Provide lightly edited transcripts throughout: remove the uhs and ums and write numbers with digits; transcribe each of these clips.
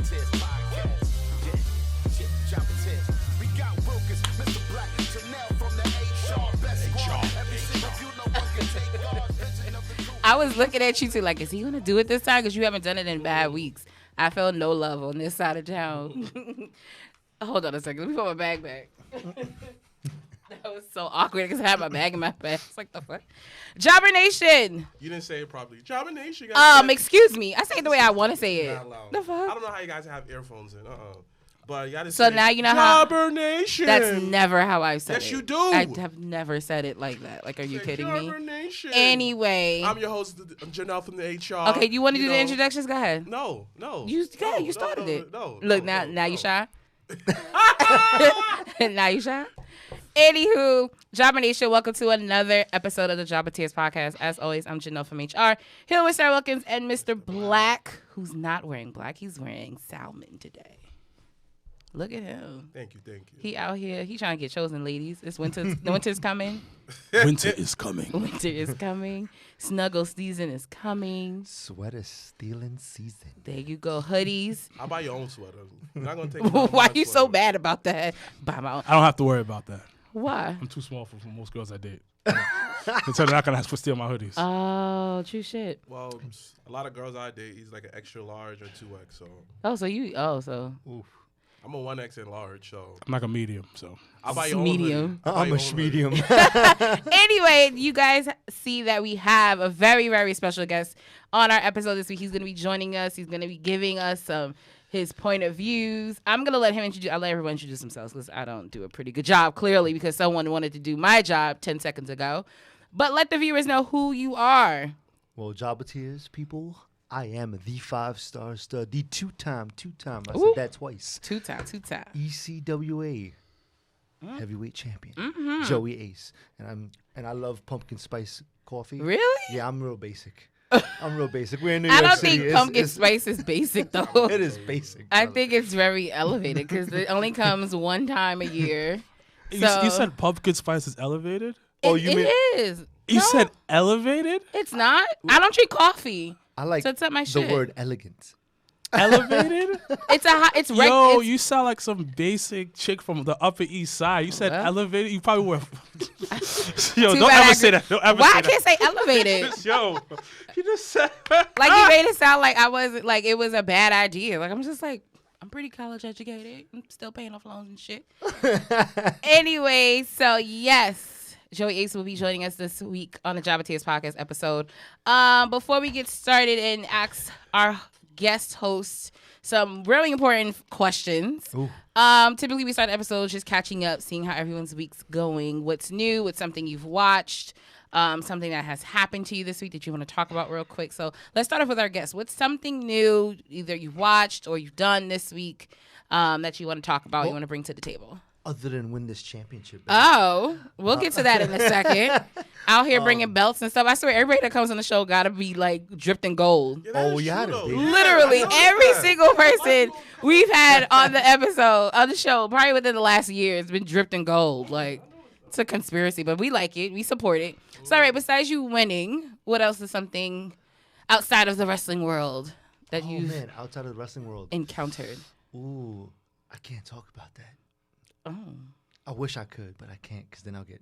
Tears podcast. Yeah, Jabba Tears. We got Wilkins, Mrblacc, Janelle from the HR best squad. Every single you know one can take God's vision of the truth. I was looking at you too, like, is he gonna do it this time? Because you haven't done it in bad weeks. I felt no love on this side of town. Hold on a second. Let me put my bag back. That was so awkward because I had my bag in my bag. It's like, the fuck? Jobber Nation. You didn't say it properly. Jobber Nation. Excuse me. I say it the way I want to say it. Not loud. The fuck? I don't know how you guys have earphones in. But you gotta So say, now you know how. Jobber Nation. That's never how I said it. Yes, you do. I have never said it like that. Like, are you kidding me? Jobber Nation. Anyway. I'm your host, Janelle from the HR. Okay, you want to do the introductions? Go ahead. No. You started it. No. Look, now you shy? Now you shy? Anywho, Jobber Nation, welcome to another episode of the Jobber Tears podcast. As always, I'm Janelle from HR, here with Sarah Wilkins and Mrblacc, who's not wearing black. He's wearing salmon today. Look at him. Thank you. He out here. He trying to get chosen, ladies. It's winter. The winter's coming. Winter is coming. Winter is coming. Snuggle season is coming. Sweater stealing season. There you go. Hoodies. I'll buy your own sweater. I'm not gonna take. Why you so bad about that? Buy my own. I don't have to worry about that. Why? I'm too small for most girls I date. Until they're not gonna steal my hoodies. Oh, true shit. Well, a lot of girls I date, he's like an extra large or 2X. So. Oof. I'm a 1X and large, so. I'm like a medium, so. I'll buy your Medium. I'm a medium. Anyway, you guys see that we have a very, very special guest on our episode this week. He's going to be joining us. He's going to be giving us his point of views. I'll let everyone introduce themselves because I don't do a pretty good job, clearly, because someone wanted to do my job 10 seconds ago. But let the viewers know who you are. Well, Jobber Tears, people, I am the 5-star stud, the two-time. I Ooh. said that twice. Two-time. ECWA heavyweight champion, Joey Ace, and I love pumpkin spice coffee. Really? Yeah, I'm real basic. We're in New York I don't City. think pumpkin spice is basic, though. It is basic. I think it's very elevated because it only comes one time a year. You So said pumpkin spice is elevated? it is. You No, said elevated? it's not. I don't drink coffee. I like So it's not my the shit. word elegant. Elevated? It's Yo, you sound like some basic chick from the Upper East Side. You said Well. elevated? You probably were. Yo, Too don't bad ever I say agree. that. Don't ever Why say I can't say elevated? that. Yo, you just said. Like you made it sound like I wasn't like it was a bad idea. Like I'm just like I'm pretty college educated. I'm still paying off loans and shit. Anyway, so yes, Joey Ace will be joining us this week on the Jobber Tears podcast episode. Before we get started and ask our guest host some really important questions. Ooh. Typically we start episodes just catching up, seeing how everyone's week's going, what's new, what's something you've watched, something that has happened to you this week that you want to talk about real quick. So let's start off with our guest. What's something new either you've watched or you've done this week that you want to talk about, you want to bring to the table? Other than win this championship. Oh, we'll get to that in a second. Out here bringing belts and stuff. I swear everybody that comes on the show got to be like dripped in gold. Oh, you had it, baby. Literally every single person we've had on the episode of the show, probably within the last year, has been dripped in gold. Like, it's a conspiracy, but we like it. We support it. So, all right, besides you winning, what else is something outside of the wrestling world that you've outside of the wrestling world encountered? Ooh, I can't talk about that. Oh. I wish I could, but I can't because then I'll get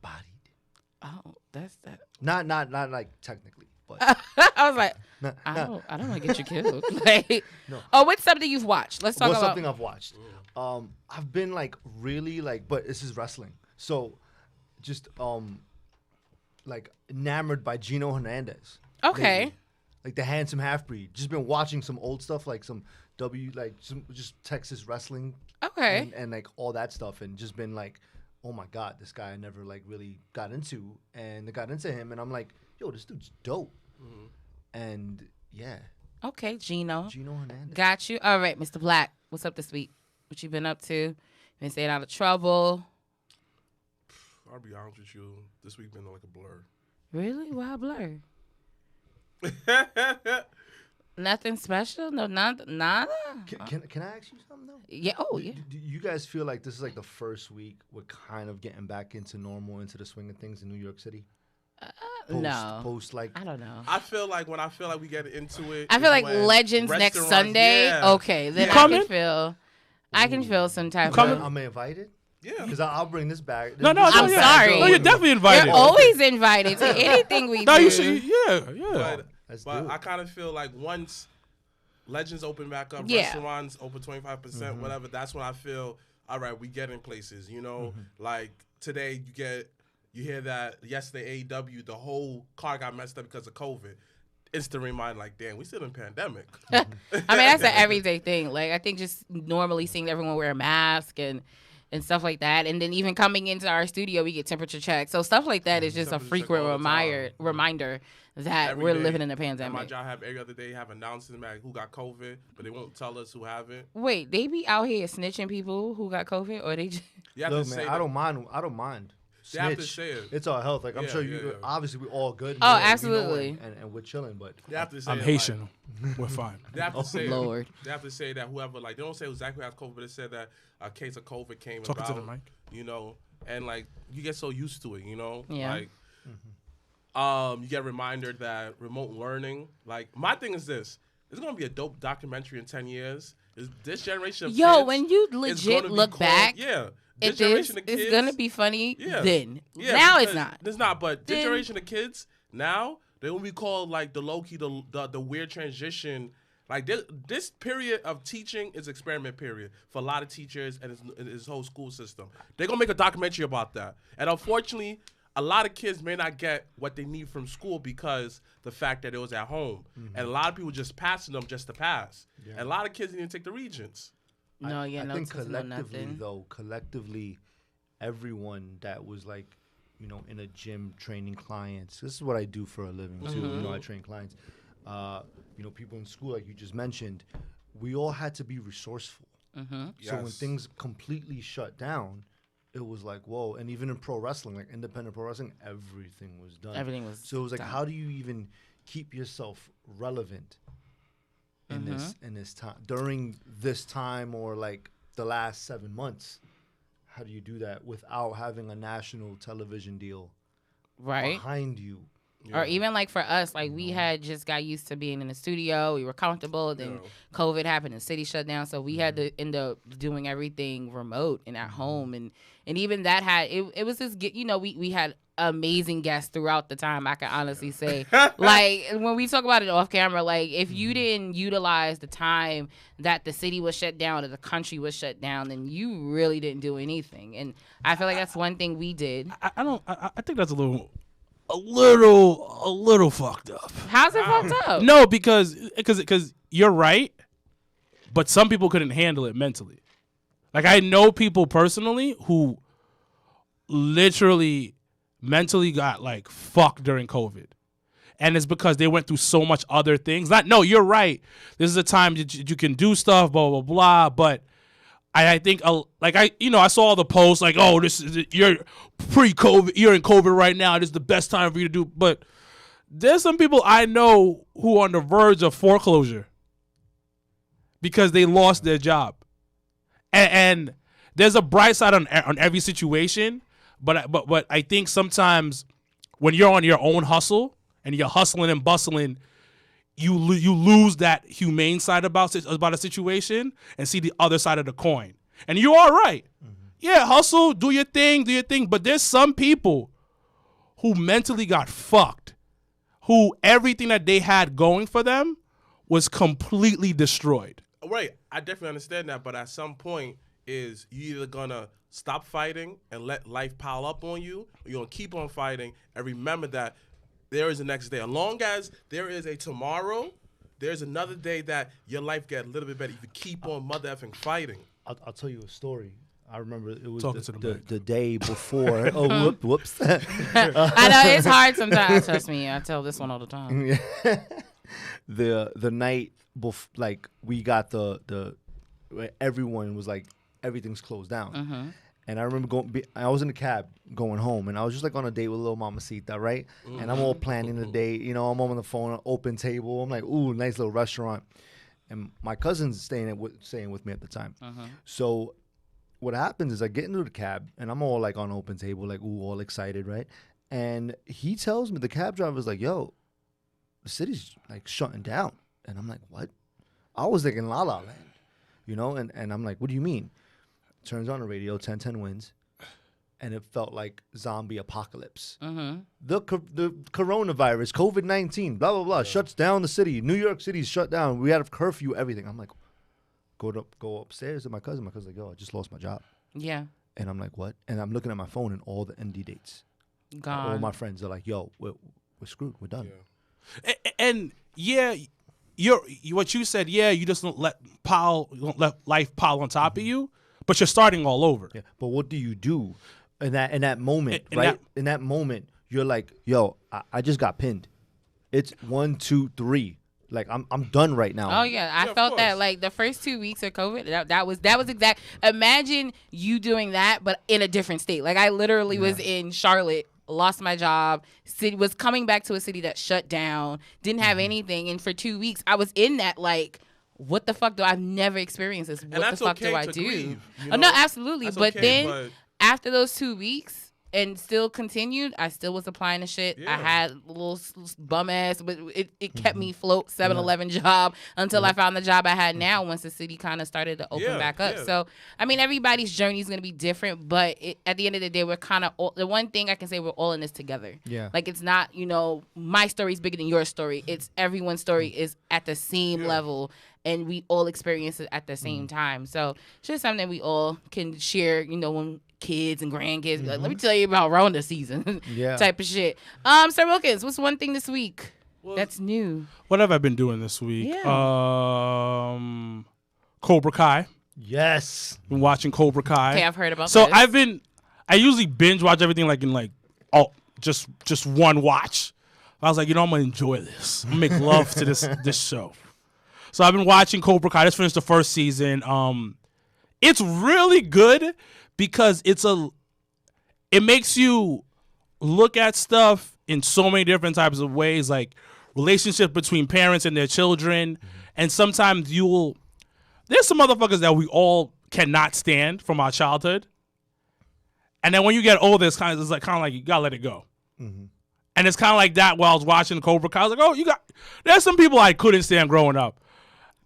bodied. Oh, that's that. Not like technically, but I was like, I don't want to get you killed. Like, No. Oh, what's something you've watched? Let's talk what's about something I've watched. I've been like really like, but this is wrestling, so just like enamored by Gino Hernandez. Okay. lately. Like the handsome half breed. Just been watching some old stuff, like some just Texas wrestling. Okay. And like all that stuff, and just been like, oh my God, this guy I never like really got into, and I got into him, and I'm like, yo, this dude's dope. And yeah. Okay, Gino Hernandez. Got you. All right, Mrblacc, what's up this week? What you been up to? Been staying out of trouble? I'll be honest with you. This week been like a blur. Really? Why blur? Nothing special? No, nada? Can I ask you something though? Yeah. Oh, yeah. Do you guys feel like this is like the first week we're kind of getting back into normal, into the swing of things in New York City? Post like I don't know. I feel like when we get into it, I feel like when Legends next restaurants- Sunday. yeah. Okay, then You I coming? can feel some type coming? of. am I invited? Yeah. Because I'll bring this back. No, I'm sorry. No, you're definitely invited. You're always invited to anything we No, do. you should. Yeah. But I kind of feel like once Legends open back up, Yeah. restaurants open 25%, whatever. That's when I feel, all right, we getting places. You know, like today you hear that yesterday AEW, the whole car got messed up because of COVID. Instant reminder, like, damn, we still in pandemic. I mean, that's an everyday thing. Like, I think just normally seeing everyone wear a mask and stuff like that. And then even coming into our studio, we get temperature checks. So stuff like that is just a Temperature check frequent all the time. reminder that Every we're day. living in a And my pandemic. job every other day have announcements like who got COVID, but they won't tell us who haven't. Wait, they be out here snitching people who got COVID, or they just... You have Look, to man, say I don't mind. They have to Snitch. say it. It's our health. Like I'm Yeah, sure yeah, you. yeah. Obviously, we're all good. Oh, here, you know, absolutely. and we're chilling. But They have to say I'm it, Haitian. We're fine. They have to say it. Lord. They have to say that whoever, like, they don't say exactly who has COVID, but they said that a case of COVID came Talking about. to the mic. You know, and like you get so used to it, you know. Yeah. Like, you get reminded that remote learning. Like, my thing is this: there's gonna be a dope documentary in 10 years. This generation of Yo, kids when you is legit gonna be look called- back yeah, at this generation this, of kids, it's going to be funny Yeah. then. Yeah, Now it's because not. It's not, but this Then- generation of kids now, they will be called like the low key, the weird transition. Like this period of teaching is experiment period for a lot of teachers and his whole school system. They're gonna make a documentary about that, and unfortunately, a lot of kids may not get what they need from school because the fact that it was at home, and a lot of people just passing them just to pass, and a lot of kids didn't take the regents. No, I no, think no collectively, nothing. though, everyone that was like, you know, in a gym training clients. This is what I do for a living too. You know, I train clients. You know, people in school, like you just mentioned, we all had to be resourceful. So when things completely shut down, it was like, whoa. And even in pro wrestling, like independent pro wrestling, everything was done. Everything was So it was like, done. how do you even keep yourself relevant in this time during this time, or like the last 7 months? How do you do that without having a national television deal Right. behind you? Or even like for us, like we had just got used to being in the studio. We were comfortable. Then COVID happened and city shut down. So we had to end up doing everything remote and at home. And even that had, it was just, you know, we had amazing guests throughout the time. I can honestly say, like when we talk about it off camera, like if you didn't utilize the time that the city was shut down or the country was shut down, then you really didn't do anything. And I feel like that's one thing we did. I think that's a little fucked up. How's it fucked up? No, because you're right, but some people couldn't handle it mentally. Like I know people personally who literally mentally got like fucked during COVID. And it's because they went through so much other things. No, you're right. This is a time that you can do stuff, blah, blah, blah. But I think, I saw all the posts like, oh, you're pre-COVID, you're in COVID right now. This is the best time for you to do. But there's some people I know who are on the verge of foreclosure because they lost their job. And there's a bright side on every situation. But I think sometimes when you're on your own hustle and you're hustling and bustling, you lose that humane side about a situation and see the other side of the coin. And you are right. Yeah, hustle, do your thing. But there's some people who mentally got fucked, who everything that they had going for them was completely destroyed. Right, I definitely understand that, but at some point is you either gonna stop fighting and let life pile up on you, or you're gonna keep on fighting and remember that there is a next day. As long as there is a tomorrow, there's another day that your life get a little bit better. You can keep on mother effing fighting. I'll tell you a story. I remember it was Talking to the mic. the day before. Oh, whoops. I know it's hard sometimes. Trust me, I tell this one all the time. The night before, like we got the everyone was like everything's closed down. And I remember I was in the cab going home, and I was just like on a date with little Mamacita, right? And I'm all planning the date, you know. I'm on the phone, open table. I'm like, ooh, nice little restaurant. And my cousin's staying with me at the time. So what happens is I get into the cab, and I'm all like on open table, like ooh, all excited, right? And he tells me, the cab driver was like, yo, the city's like shutting down. And I'm like, what? I was thinking La La Land, you know? And I'm like, what do you mean? Turns on the radio, 1010 wins. And it felt like zombie apocalypse. The coronavirus, COVID-19, blah, blah, blah, shuts down the city. New York City's shut down. We had a curfew, everything. I'm like, go upstairs to my cousin. My cousin's like, yo, I just lost my job. Yeah. And I'm like, what? And I'm looking at my phone and all the ND dates. Gone. All my friends are like, yo, we're screwed. We're done. Yeah. And yeah, what you said, yeah, you just don't let life pile on top of you, but you're starting all over. Yeah. But what do you do in that moment, In right? that- In that moment, you're like, yo, I just got pinned. It's 1, 2, 3. Like I'm done right now. Oh yeah, I of felt that course. like the first 2 weeks of COVID. That was exact. Imagine you doing that, but in a different state. Like I literally was in Charlotte, lost my job, was coming back to a city that shut down, didn't have anything, and for 2 weeks I was in that like. What the fuck do I've never experienced this? What the that's fuck okay do I to do? grieve, you Oh, no, know? absolutely. That's But okay, then but- after those 2 weeks and still continued, I still was applying to shit. I Yeah. had a little bum ass, but it kept me float 7-Eleven job until I found the job I had now once the city kind of started to open Yeah, back up. yeah. So, I mean, everybody's journey is going to be different, but at the end of the day, we're kind of the one thing I can say, we're all in this together. Yeah. Like it's not, my story is bigger than your story. It's everyone's story is at the same level. And we all experience it at the same time. So it's just something we all can share, when kids and grandkids. Like, let me tell you about Rona season Yeah. type of shit. Sir Wilkins, what's one thing this week that's new? What have I been doing this week? Yeah. Cobra Kai. Yes. Been watching Cobra Kai. Okay, I've heard about So this. I usually binge watch everything just one watch. I was like, I'm gonna enjoy this. I'm gonna make love to this show. So I've been watching Cobra Kai. I just finished the first season. It's really good because it makes you look at stuff in so many different types of ways, like relationship between parents and their children. And sometimes there's some motherfuckers that we all cannot stand from our childhood. And then when you get older, it's kind of like you gotta let it go. And it's kind of like that while I was watching Cobra Kai. I was like, there's some people I couldn't stand growing up.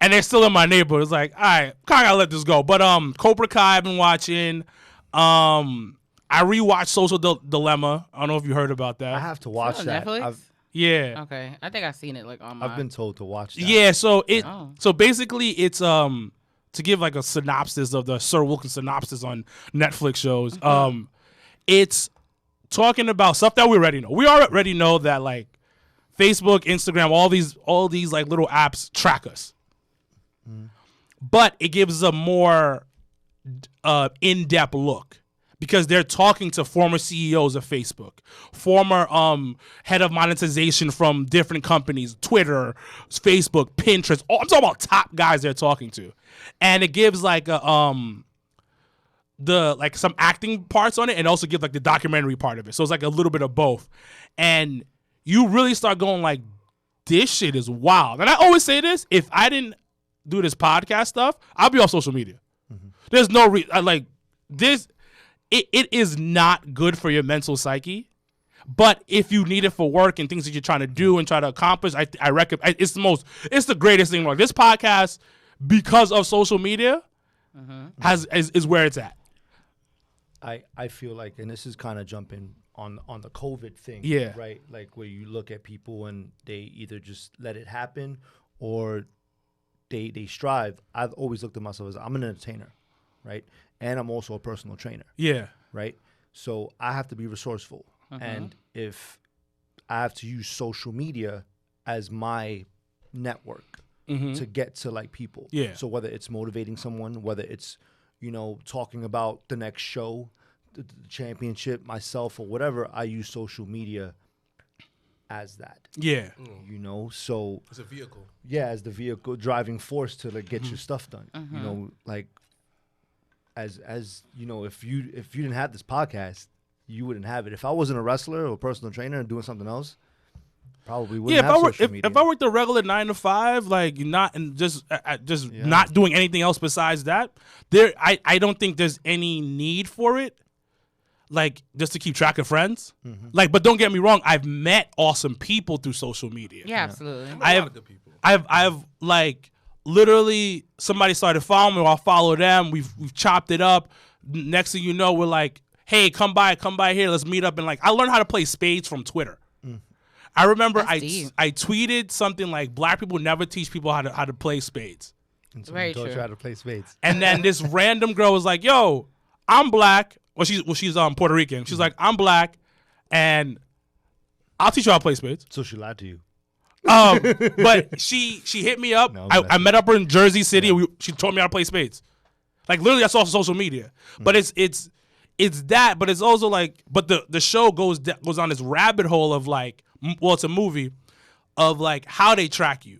And they're still in my neighborhood. It's like, all right, kind of gotta let this go. But Cobra Kai I've been watching. I rewatched Social Dilemma. I don't know if you heard about that. I have to watch on that. Netflix? Yeah. Okay, I think I've seen it like on my. I've been told to watch that. Yeah, so Oh. so basically it's to give like a synopsis of the Sir Wilkins synopsis on Netflix shows. It's talking about stuff that we already know. We already know that like Facebook, Instagram, all these like little apps track us. But it gives a more in-depth look because they're talking to former CEOs of Facebook, former head of monetization from different companies, Twitter, Facebook, Pinterest. I'm talking about top guys they're talking to. And it gives like a some acting parts on it and also give like the documentary part of it. So it's like a little bit of both. And you really start going like, this shit is wild. And I always say this, if I didn't do this podcast stuff, I'll be off social media. There's no reason. It is not good for your mental psyche. But if you need it for work and things that you're trying to do and try to accomplish, I recommend. It's the greatest thing. Like this podcast, because of social media, is where it's at. I feel like, and this is kind of jumping on the COVID thing, Yeah. right? Like where you look at people and they either just let it happen or they strive. I've always looked at myself as I'm an entertainer, right? And I'm also a personal trainer, Yeah. right? So I have to be resourceful. And if I have to use social media as my network to get to like people. Yeah. So whether it's motivating someone, whether it's, talking about the next show, the championship, myself or whatever, I use social media as that, Yeah. So It's a vehicle. yeah, as the vehicle driving force to like get your stuff done. Like as if you didn't have this podcast, you wouldn't have it. If I wasn't a wrestler or a personal trainer and doing something else, probably wouldn't have social media. If I worked a regular 9 to 5, like not and just not doing anything else besides that, I don't think there's any need for it. like just to keep track of friends. Like, but don't get me wrong, I've met awesome people through social media. Yeah, absolutely. A lot of good people. I've like literally somebody started following me, or I'll follow them. We've chopped it up. Next thing you know, we're like, hey, come by here, let's meet up. And like, I learned how to play spades from Twitter. I remember I tweeted something like, black people never teach people how to play spades. And so Very taught true. you how to play spades. And then this random girl was like, yo, I'm black. Well, she's Puerto Rican. She's like, I'm black, and I'll teach you how to play spades. So she lied to you. But she hit me up. No, I met up her in Jersey City. And she taught me how to play spades. Like, literally, that's off social media. But it's that. But it's also like, but the show goes on this rabbit hole of like, well, it's a movie of like how they track you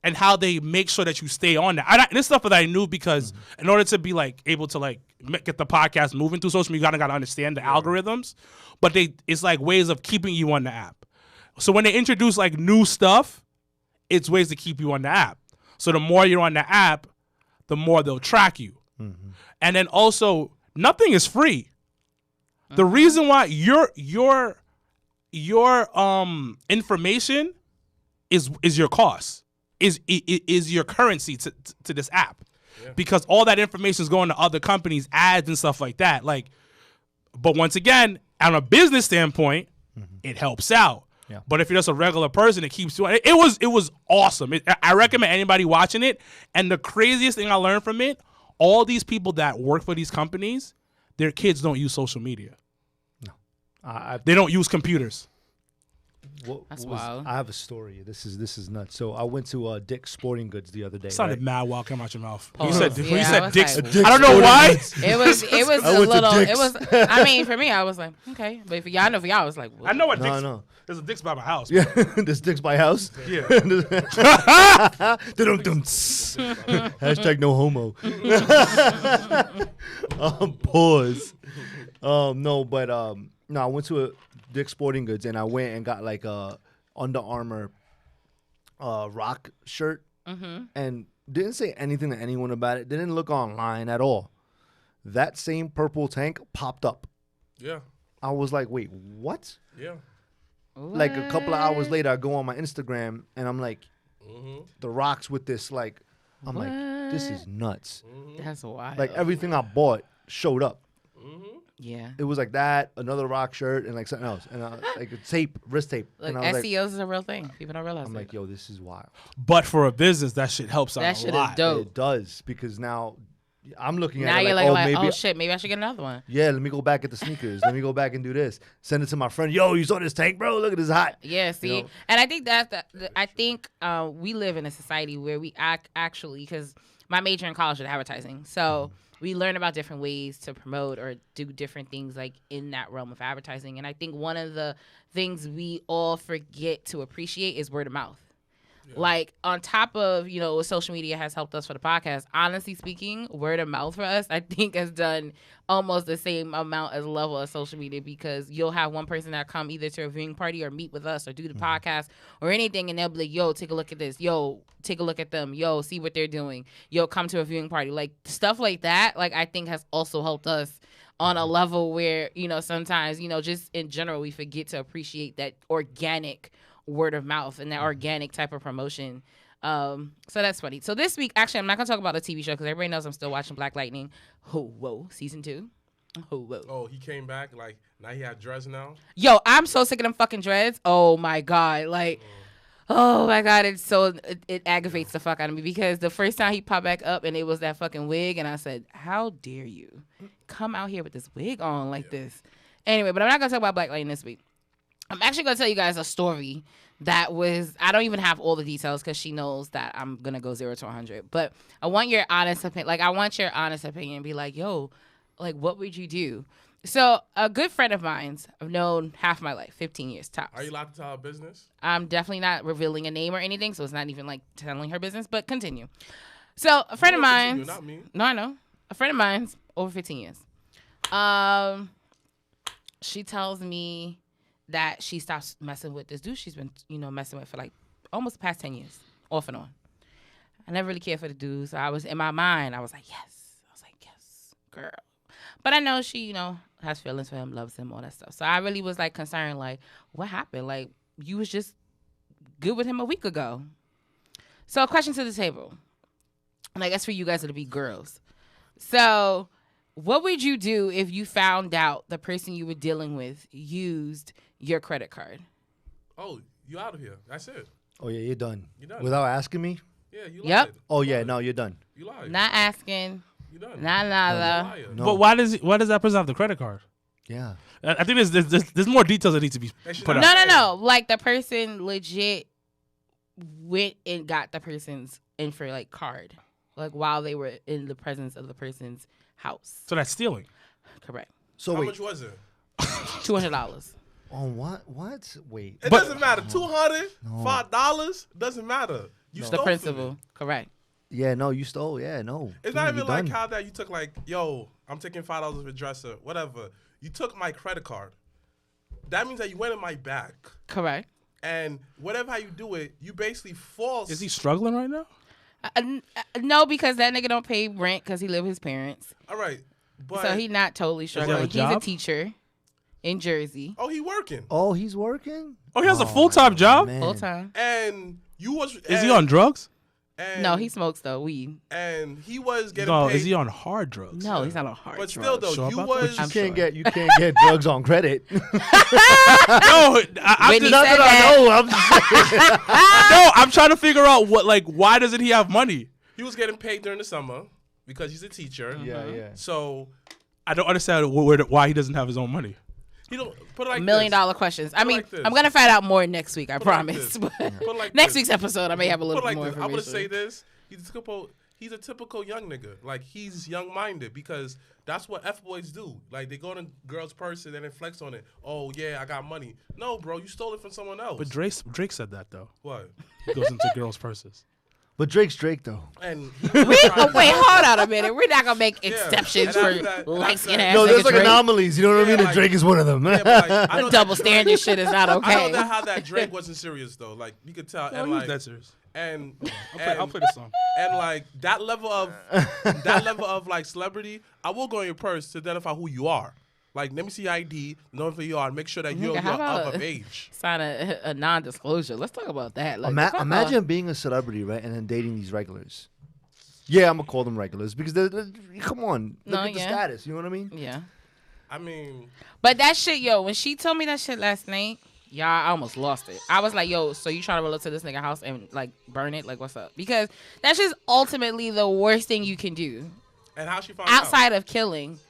and how they make sure that you stay on that. This stuff that I knew because in order to be like able to like get the podcast moving through social media, you gotta understand the algorithms. But it's like ways of keeping you on the app. So when they introduce like new stuff, it's ways to keep you on the app. So the more you're on the app, the more they'll track you. And then also, nothing is free. The reason why your information is your cost, is your currency to this app, because all that information is going to other companies, ads and stuff like that. Like, but once again, on a business standpoint, it helps out. Yeah. But if you're just a regular person, it keeps you. It was awesome. I recommend anybody watching it. And the craziest thing I learned from it, all these people that work for these companies, their kids don't use social media. They don't use computers. That's wild. I have a story. This is nuts. So I went to Dick's Sporting Goods the other day. It sounded right? mad wild coming out your mouth. Pause. You said Dick's. Like, I don't know why. It was I a went to little. It Dick's. was. I mean, for me, I was like, okay, but for y'all, I was like, what? I know what Dick's. No. There's a Dick's by my house. Yeah, this Dick's by house. Yeah. Dum-dum. Hashtag no homo. Pause. No, but no, I went to a Dick's Sporting Goods and I went and got like a Under Armour rock shirt and didn't say anything to anyone about it. Didn't look online at all. That same purple tank popped up. Yeah. I was like, wait, what? Yeah. Like a couple of hours later, I go on my Instagram and I'm like, the rocks with this, like, I'm like, this is nuts. That's wild. Like everything I bought showed up. Yeah. It was like that, another rock shirt, and like something else, and like a tape, wrist tape. Look, and I was SEOs is a real thing. People don't realize I'm it. like, yo, this is wild. But for a business, that shit helps out That a shit lot. is dope. It does, because now I'm looking Now at it you're like, like, maybe, oh shit, maybe I should get another one. yeah, let me go back at the sneakers. Let me go back and do this. Send it to my friend. Yo, you saw this tank, bro? Look at this hot. Yeah, see, You know? and I think I think we live in a society where we actually, because my major in college was advertising, so we learn about different ways to promote or do different things like in that realm of advertising. And I think one of the things we all forget to appreciate is word of mouth. Like, on top of, what social media has helped us for the podcast, honestly speaking, word of mouth for us, I think, has done almost the same amount as level of social media, because you'll have one person that come either to a viewing party or meet with us or do the podcast or anything, and they'll be like, yo, take a look at this. Yo, take a look at them. Yo, see what they're doing. Yo, come to a viewing party. Like, stuff like that, like, I think has also helped us on a level where, sometimes, just in general, we forget to appreciate that organic word of mouth and that organic type of promotion. So that's funny. So this week, actually, I'm not gonna talk about the TV show because everybody knows I'm still watching Black Lightning. Oh, whoa, season 2. Oh, whoa. Oh, he came back. Like, now he had dreads now. Yo, I'm so sick of them fucking dreads. Oh my god, like, oh my god, it aggravates the fuck out of me, because the first time he popped back up and it was that fucking wig, and I said, how dare you come out here with this wig on like this? Anyway, but I'm not gonna talk about Black Lightning this week. I'm actually going to tell you guys a story that was, I don't even have all the details because she knows that I'm going to go 0 to 100. But I want your honest opinion. Like, I want your honest opinion and be like, yo, like, what would you do? So a good friend of mine's I've known half my life, 15 years tops. Are you allowed to tell her business? I'm definitely not revealing a name or anything, so it's not even like telling her business, but continue. So a friend of mine. Not me. No, I know. A friend of mine's over 15 years. She tells me that she stops messing with this dude she's been, messing with for like almost the past 10 years, off and on. I never really cared for the dude, so I was, in my mind, I was like, yes. I was like, yes, girl. But I know she, has feelings for him, loves him, all that stuff. So I really was like concerned, like, what happened? Like, you was just good with him a week ago. So a question to the table. And I guess for you guys it'll be girls. So what would you do if you found out the person you were dealing with used your credit card? Oh, you out of here. That's it. Oh yeah, you're done. You done. Without asking me? Yeah, you Yep. lied. Oh You yeah, lied. no, you're done. You lied. Not asking. You done. Not You're a nada. liar. No. But why does that person have the credit card? Yeah. I think there's more details that need to be They should put not- out. No. Like the person legit went and got the person's info like card. Like while they were in the presence of the person's house. So that's stealing. Correct. So How wait. much was it? $200. Oh what? What? Wait. It doesn't matter. $200, $5 doesn't matter. You The stole from principal. me. Correct. Yeah, no, you stole. Yeah, no. It's Dude, not you're even like done. how that you took like, yo, I'm taking $5 of a dresser, whatever. You took my credit card. That means that you went in my back. Correct. And whatever how you do it, you basically false. Is he struggling right now? No, because that nigga don't pay rent because he live with his parents. All right. But So he not totally he have struggling. a He's a job? teacher in Jersey. oh, he working. Oh, he's working? Oh, he has a full-time job? man. Full time. And you was Is he on drugs? and, No, he smokes though, weed. and he was getting No, paid. is he on hard drugs? No, he's not on hard But drugs. still though, Sure you about was You I'm can't sure. get drugs on credit. No, I'm Whitney just, said Not that I know. I'm just saying. no, I'm trying to figure out why doesn't he have money? he was getting paid during the summer because he's a teacher. Yeah. So I don't understand why he doesn't have his own money. he don't put it like $1 million this. questions. I Put it mean, like this. I'm gonna find out more next week. I Put it like promise. this. But Put it like next this. week's episode, I may have a little Put it bit more like this. I'm information. gonna say this. He's a typical young nigga. Like he's young minded because that's what F boys do. Like they go to girls' purse and then flex on it. Oh yeah, I got money. No, bro, you stole it from someone else. But Drake said that though. What? He goes into girls' purses. But Drake's Drake though. And Wait, hold on a minute. We're not gonna make exceptions And for after that- light after skinned that- ass No, there's nigga like Drake. anomalies. You know what I Yeah, mean? And like- Drake is one of them. yeah, but like, I know The that double Drake- standard shit is not I know okay. that how that Drake wasn't serious though. Like you could tell. No, and he was like that serious. and I'll play the song. And like that level of like celebrity, I will go in your purse to identify who you are. Like let me see your ID, know who you are, and make sure that you're how about up of age. Sign a non-disclosure. Let's talk about that. Like, fuck off. Imagine being a celebrity, right, and then dating these regulars. Yeah, I'm gonna call them regulars because come on, look No, at the yeah. status. You know what I mean? Yeah. I mean, But that shit, yo, when she told me that shit last night, y'all, I almost lost it. I was like, yo, so you trying to roll up to this nigga house and like burn it? Like, what's up? Because that's just ultimately the worst thing you can do and how she found out? outside of killing.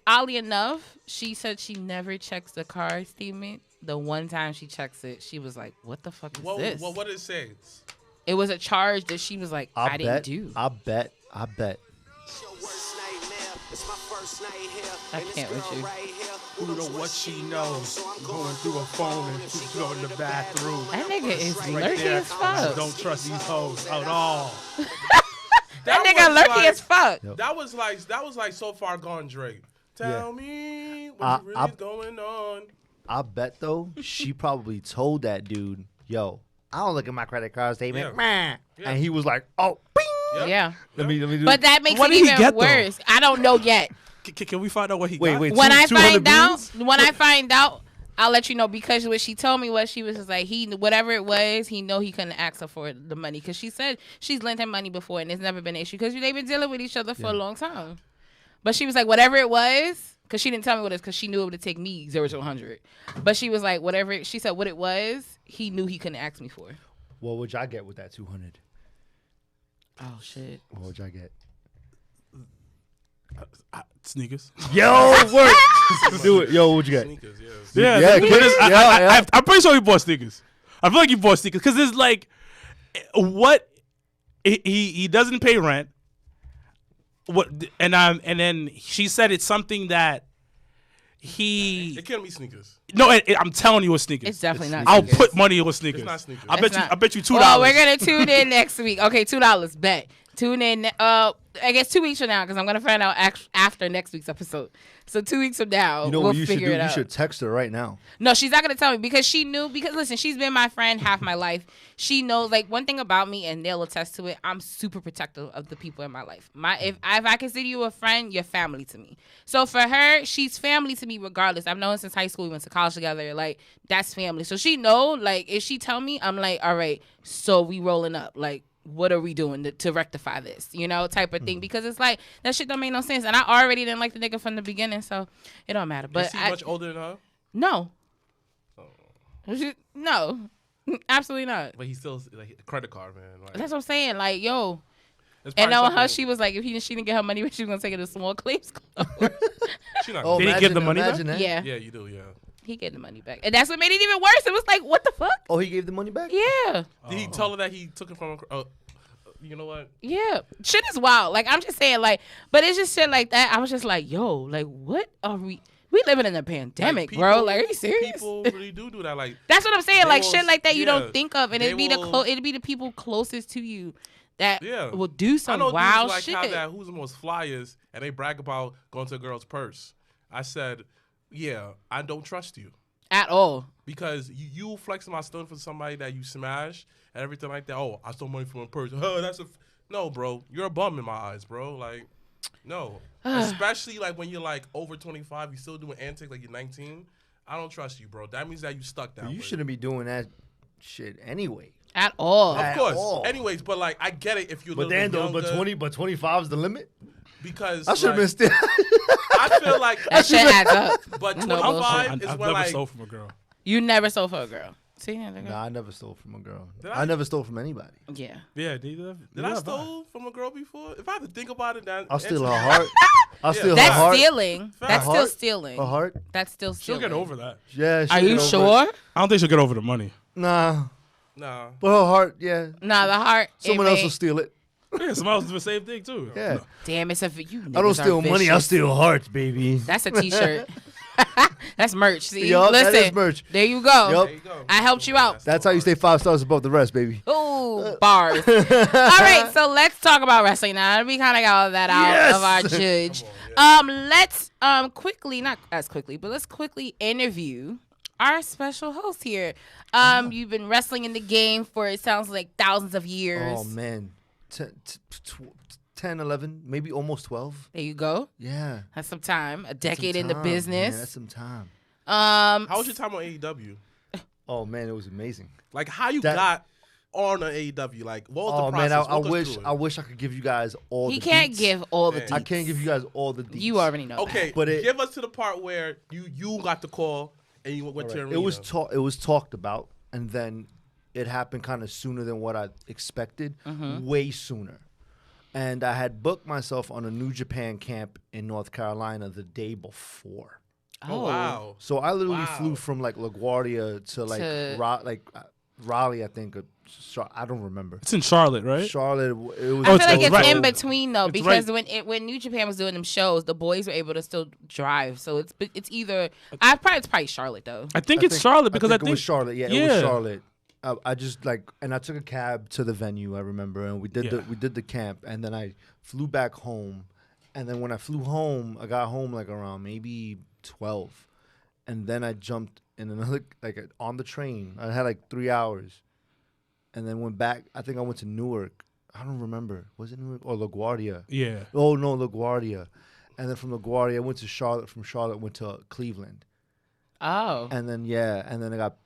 Oddly enough, she said she never checks the card statement. The one time she checks it, she was like, what the fuck is this? What did it say? It was a charge that she was like, I didn't do. I bet. I can't with you. Who know what she knows? Going through a phone and she's going to the bathroom. That nigga is Right lurky there. as fuck. Don't trust these hoes at all. That nigga was lurky like- as fuck. That was like so far gone, Drake. Tell me what's really going on. I bet though she probably told that dude, "Yo, I don't look at my credit card statement," Yeah. and he was like, "Oh, bing." Yep. Yeah. Let me do. But that makes What it did he even get, though? worse. I don't know yet. Can we find out what he Wait, got? wait. When I 200 find out, I'll let you know because what she told me was she was just like whatever it was, he know he couldn't ask her for the money because she said she's lent him money before and it's never been an issue because they've been dealing with each other for a long time. But she was like whatever it was because she didn't tell me what it was because she knew it would take me 0 to 100. But she was like whatever she said what it was, he knew he couldn't ask me for. What would y'all get with that 200? Oh shit. What would y'all get? Sneakers. Yo, work. Do it. Yo, what'd you get? Sneakers, yes. Yeah, Yeah, because kids, yeah. I'm pretty sure he bought sneakers. I feel like he bought sneakers because there's like, what he doesn't pay rent. What and then she said it's something that he It can't be sneakers. No, I'm telling you, it's sneakers. It's definitely not. I'll sneakers. put money on sneakers. It's not sneakers. I bet you $2. Well, we're gonna tune in next week. Okay, $2. Bet. Tune in. I guess 2 weeks from now, because I'm gonna find out after next week's episode. So 2 weeks from now, You know we'll what you should figure do? it out. You should text her right now. No, she's not gonna tell me because she knew. Because listen, she's been my friend half my life. She knows. Like one thing about me, and they'll attest to it. I'm super protective of the people in my life. If I consider you a friend, you're family to me. So for her, she's family to me regardless. I've known her since high school. We went to college together. Like that's family. So she know. Like if she tell me, I'm like, all right. So we rolling up. Like. What are we doing to rectify this, type of thing? Because it's like, that shit don't make no sense. And I already didn't like the nigga from the beginning, so it don't matter. But Is he much older than her? No. No. Absolutely not. But he's still like a credit card, man. Like, That's what I'm saying. Like, yo. it's And probably knowing her, something- she was like, she didn't get her money, she was going to take it to small claims court. She not Oh, Did he imagine, give the money back? imagine that. Yeah. Yeah, you do. Yeah. He gave the money back. And that's what made it even worse. It was like, what the fuck? Oh, he gave the money back? Yeah. Did he tell her that he took it from? You know what? Yeah. Shit is wild. Like, I'm just saying, like, but it's just shit like that. I was just like, yo, like, what are we living in a pandemic, Like, bro. Like, are you serious? People really do that. Like That's what I'm saying. They Like will- shit like that you yeah, don't think of, and they it'd be will- it'd be the people closest to you that Yeah. will do I some know wild dudes like shit. how that who's the most flyers, and they brag about going to a girl's purse. I said, yeah, I don't trust you At all. because you flexing my stuff for somebody that you smash and everything like that. Oh, I stole money from a purse. That's no, bro. You're a bum in my eyes, bro. Like, no. Especially like when you're like over 25, you still doing antics like you're 19. I don't trust you, bro. That means that you stuck that. You shouldn't be doing that shit anyway. At all. Of At course. all. Anyways, but like I get it if you're a But little then, bit though, younger, but 25 is the limit. because I should have been like, still. I feel like That shit adds up. but No, 25 I've is when never like stole from a girl. You never sold for a girl. See, yeah, Nah, I never stole from a girl. Did I I? never stole from anybody. yeah. Yeah, did I stole from a girl before? If I have to think about it, then I'll steal her heart. I'll steal her That's heart. stealing. That's still heart? stealing. Her heart? That's still She'll stealing. get over that. Yeah. she'll Are get you over it. sure? I don't think she'll get over the money. Nah. Nah. But her heart, yeah. Nah, the heart. Someone else will steal it. Yeah, somebody else do the same thing too. Yeah. Damn, it's a you. I don't niggas are steal money. I vicious. steal hearts, baby. That's a T-shirt. That's merch. See, Yup, listen. that is merch. There you go. Yup. There you go. I helped you out. That's how you stay 5 stars above the rest, baby. Ooh, bars. All right, so let's talk about wrestling now. We kind of got all that out Yes. of our judge. Let's quickly, not as quickly, but let's quickly interview our special host here. You've been wrestling in the game for, it sounds like, thousands of years. Oh, man. 10, 11, maybe almost 12. There you go. Yeah. That's some time. A Some decade in the time, business. Man, that's some time. How was your time on AEW? Oh, man, it was amazing. Like how you That- got on an AEW? Like what was Oh, the man, process? I Walk us wish through it. I wish I could give you guys all He the can't deets. give all the Man. deets. I can't give you guys all the deets. You already know. Okay, But it- give us to the part where you got the call and you went to the arena. It was talked about, and then it happened kind of sooner than what I expected. Way sooner. And I had booked myself on a New Japan camp in North Carolina the day before. Oh wow. So I literally Wow. flew from like LaGuardia to like Raleigh, I think. I don't remember. It's in Charlotte, right? Charlotte. It was. I it's feel like it's right. in between though, It's because right. when New Japan was doing them shows, the boys were able to still drive. So it's either it's probably Charlotte though. I think it's Charlotte because I think it was Charlotte. Yeah, it was Charlotte. I just and I took a cab to the venue. I remember, and we did the camp, and then I flew back home, and then when I flew home, I got home like around maybe 12, and then I jumped in another on the train. I had like 3 hours, and then went back. I think I went to Newark. I don't remember. Was it Newark or LaGuardia? Yeah. Oh no, LaGuardia, and then from LaGuardia I went to Charlotte. From Charlotte went to Cleveland, Oh. and then I got.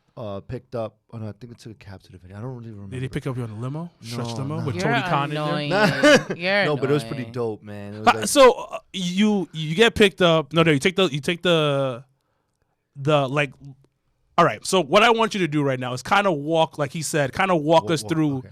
Picked up. Oh no, I think it took a cab to the venue. I don't really remember. Did they pick up you on a limo? Stretch No, limo no. with You're Tony Khan in there? annoying. there? You're No, but it was pretty annoying. dope, man. It was like, So you get picked up. No, you take the like. All right. So what I want you to do right now is kind of walk, like he said, walk us through okay.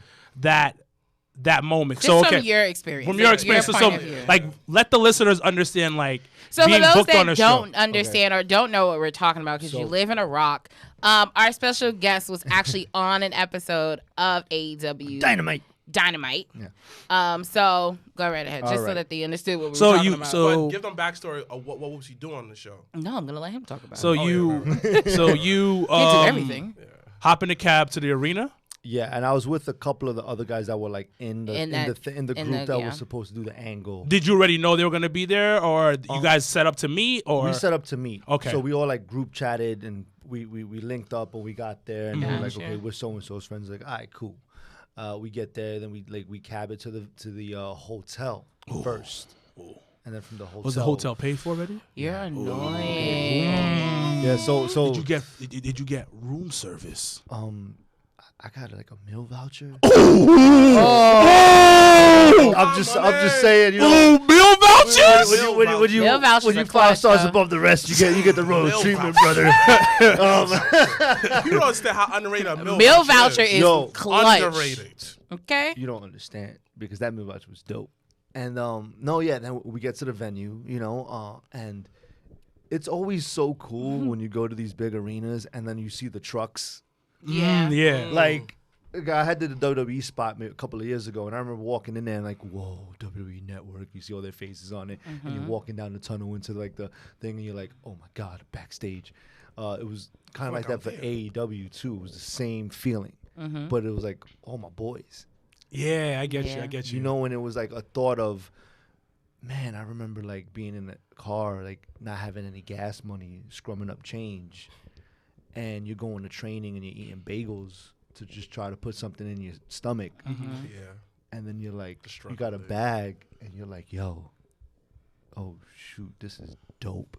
that moment. Just so okay, from your experience. from your experience, so point of view. like let the listeners understand like So for being those booked on that a don't show. understand or don't know what we're talking about because you So- live in a rock, our special guest was actually on an episode of AEW. Dynamite. Dynamite. Yeah. So go right ahead, just so right. that they understood what we So were talking you- about. so- But give them backstory of what was he doing on the show? No, I'm gonna let him talk about So it. you, so you Can't do everything. hop in the cab to the arena. Yeah, and I was with a couple of the other guys that were like in the In group the- that yeah. was supposed to do the angle. Did you already know they were gonna be there, or you guys set up to meet, or We set up to meet. Okay. So we all like group chatted and we linked up and we got there and they were like, Gotcha. okay, we're so and so's friends. Like, all right, cool. We get there, then we cab it to the hotel first, and then from the hotel. was the hotel paid for already? You're annoying. Yeah. So Did you get room service? I got like a meal voucher. Oh, I'm just saying, you know. meal vouchers. When you Meal vouchers when are you 5 clutch, stars though. above the rest, you get the royal Meal treatment, voucher. brother. You don't understand how underrated a Meal voucher is Yo, clutch. underrated. Okay. You don't understand because that meal voucher was dope. And no, yeah, then we get to the venue, you know, and it's always so cool when you go to these big arenas and then you see the trucks. Yeah. Yeah. Like, I had the WWE spot a couple of years ago, and I remember walking in there and like, whoa, WWE Network. You see all their faces on it, and you're walking down the tunnel into like the thing, and you're like, oh my god, backstage. It was kind of like that for AEW too. It was the same feeling, but it was like, oh my boys. Yeah, I get you. Yeah. I get you. You know, and it was like a thought of, man, I remember like being in the car, like not having any gas money, scrumming up change, and you're going to training and you're eating bagels to just try to put something in your stomach, Yeah. and then you're like, The you struggle got a there. bag, and you're like, yo, oh shoot, this is dope.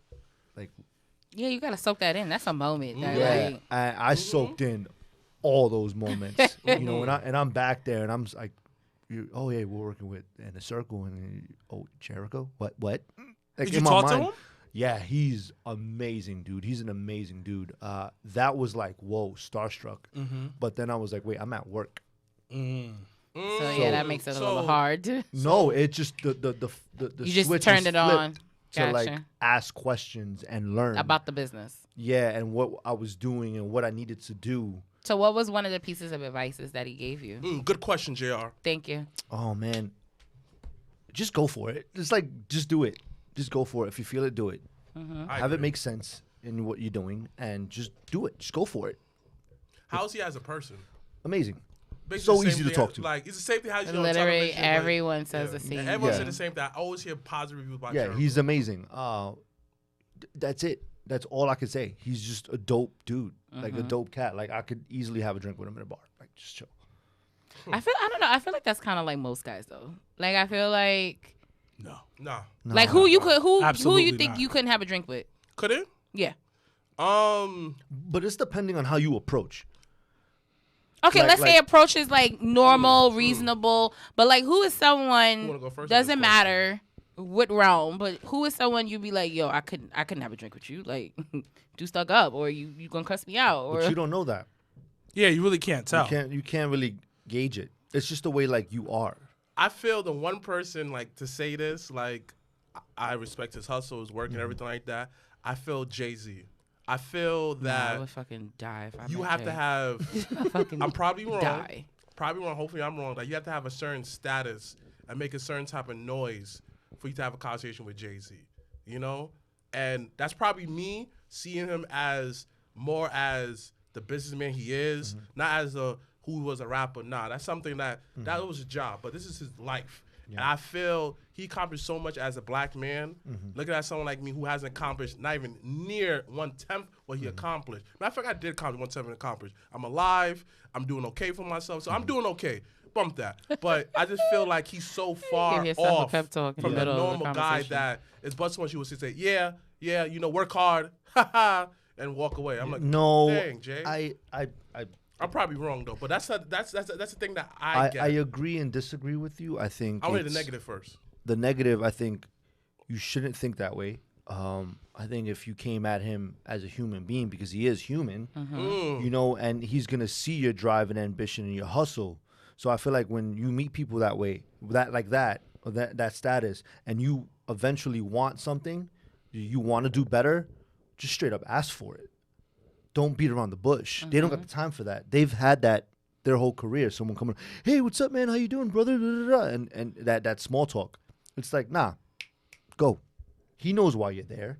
Like, Yeah, you gotta soak that in. That's a moment. That, yeah, like, I soaked in all those moments, you know, and I'm back there, and I'm just like, oh yeah, we're working with in a circle, and oh Jericho, what? Like Did in you my talk to mind, him? yeah, he's amazing, dude. He's an amazing dude. That was like, whoa, starstruck. But then I was like, wait, I'm at work. so yeah, that makes it a little hard. No, it just the You just switch turned was it on. flipped to like Gotcha. ask questions and learn About the business. yeah, and what I was doing and what I needed to do. So what was one of the pieces of advices that he gave you? Good question, JR. Thank you. Oh man, just go for it. Just do it. Just go for it. If you feel it, do it. I Have it agree. make sense in what you're doing, and just do it. Just go for it. How is he as a person? Amazing. Basically So the easy same to thing talk as- to. Like, it's the same thing how he's on Literally television. like- everyone says the same Everyone Yeah. said the same thing. I always hear positive reviews about Yeah, Jericho. he's amazing. That's it. That's all I could say. He's just a dope dude, like a dope cat. Like I could easily have a drink with him in a bar, like just chill. I don't know. I feel like that's kind of like most guys though. Like I feel like Nah. like who you Absolutely you think not. you couldn't have a drink with? Could it? Yeah. But it's depending on how you approach. Okay, Like- let's say like- approach is like normal, reasonable, but like who is someone wanna go first on doesn't this matter what realm, but who is someone you'd be like, yo, I couldn't have a drink with you, like do stuck up, or you gonna cuss me out, or But you don't know that. Yeah, you really can't tell. You can't really gauge it. It's just the way like you are. I feel the one person like to say this, like I respect his hustle, his work, and everything like that. I feel Jay-Z. I feel Nah, I that would fucking die if I you met have Jay. to have. fucking I'm probably wrong. die. Probably wrong. Hopefully, I'm wrong. That you have to have a certain status and make a certain type of noise for you to have a conversation with Jay-Z. You know, and that's probably me seeing him as more as the businessman he is, not as a who was a rapper. Nah, that's something that was a job, but this is his life. And I feel he accomplished so much as a black man. Looking at someone like me who hasn't accomplished not even near 1/10 what he accomplished. Matter of fact, I did accomplish 1/10 accomplished. I'm alive. I'm doing okay for myself. So I'm doing okay. Bump that. But I just feel like he's so far yourself a off pep talk in from the the middle of the normal guy conversation. that is but someone she would say, yeah, you know, work hard, and walk away. I'm like, No, dang, Jay. I'm probably wrong though, but that's the thing that I get. I agree and disagree with you. I think I want to hear the it's- negative first. The negative, I think you shouldn't think that way. I think if you came at him as a human being, because he is human, you know, and he's gonna see your drive and ambition and your hustle. So I feel like when you meet people that way, that status, and you eventually want something, you want to do better, just straight up ask for it. Don't beat around the bush. They don't got the time for that. They've had that their whole career. Someone coming, hey, what's up, man? How you doing, brother? And that small talk. It's like, nah, go. He knows why you're there.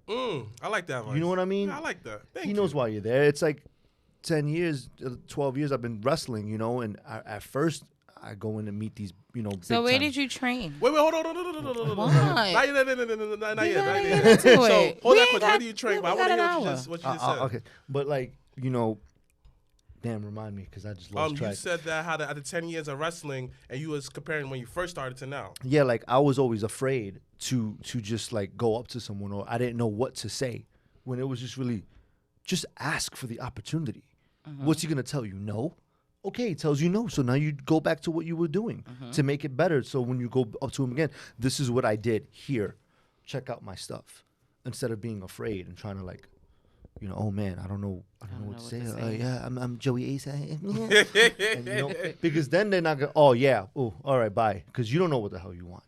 I like that one. You know what I mean? Yeah, I like that. Thank He you. knows why you're there. It's like 10 years, 12 years I've been wrestling, you know, and at first I go in and meet these, you know, So big where time- did you train? Wait, hold on. No. What? Not yet. We Not gotta yet. get into So, it. hold We that ain't question. got- Where do you train? we But I got want to an hear hour. what you just said. okay, but like, you know, damn, remind me because I just lost track. You said that how after 10 years of wrestling, and you was comparing when you first started to now. Yeah, like I was always afraid to just like go up to someone, or I didn't know what to say, when it was just really just ask for the opportunity. What's he gonna tell you? No. Okay, he tells you no. So now you go back to what you were doing to make it better. So when you go up to him again, this is what I did here. Check out my stuff. Instead of being afraid and trying to like, you know, oh man, I don't know what to say. Yeah, I'm Joey Ace. And, you know, because then they're not gonna. Oh yeah. Oh, all right, bye. Because you don't know what the hell you want.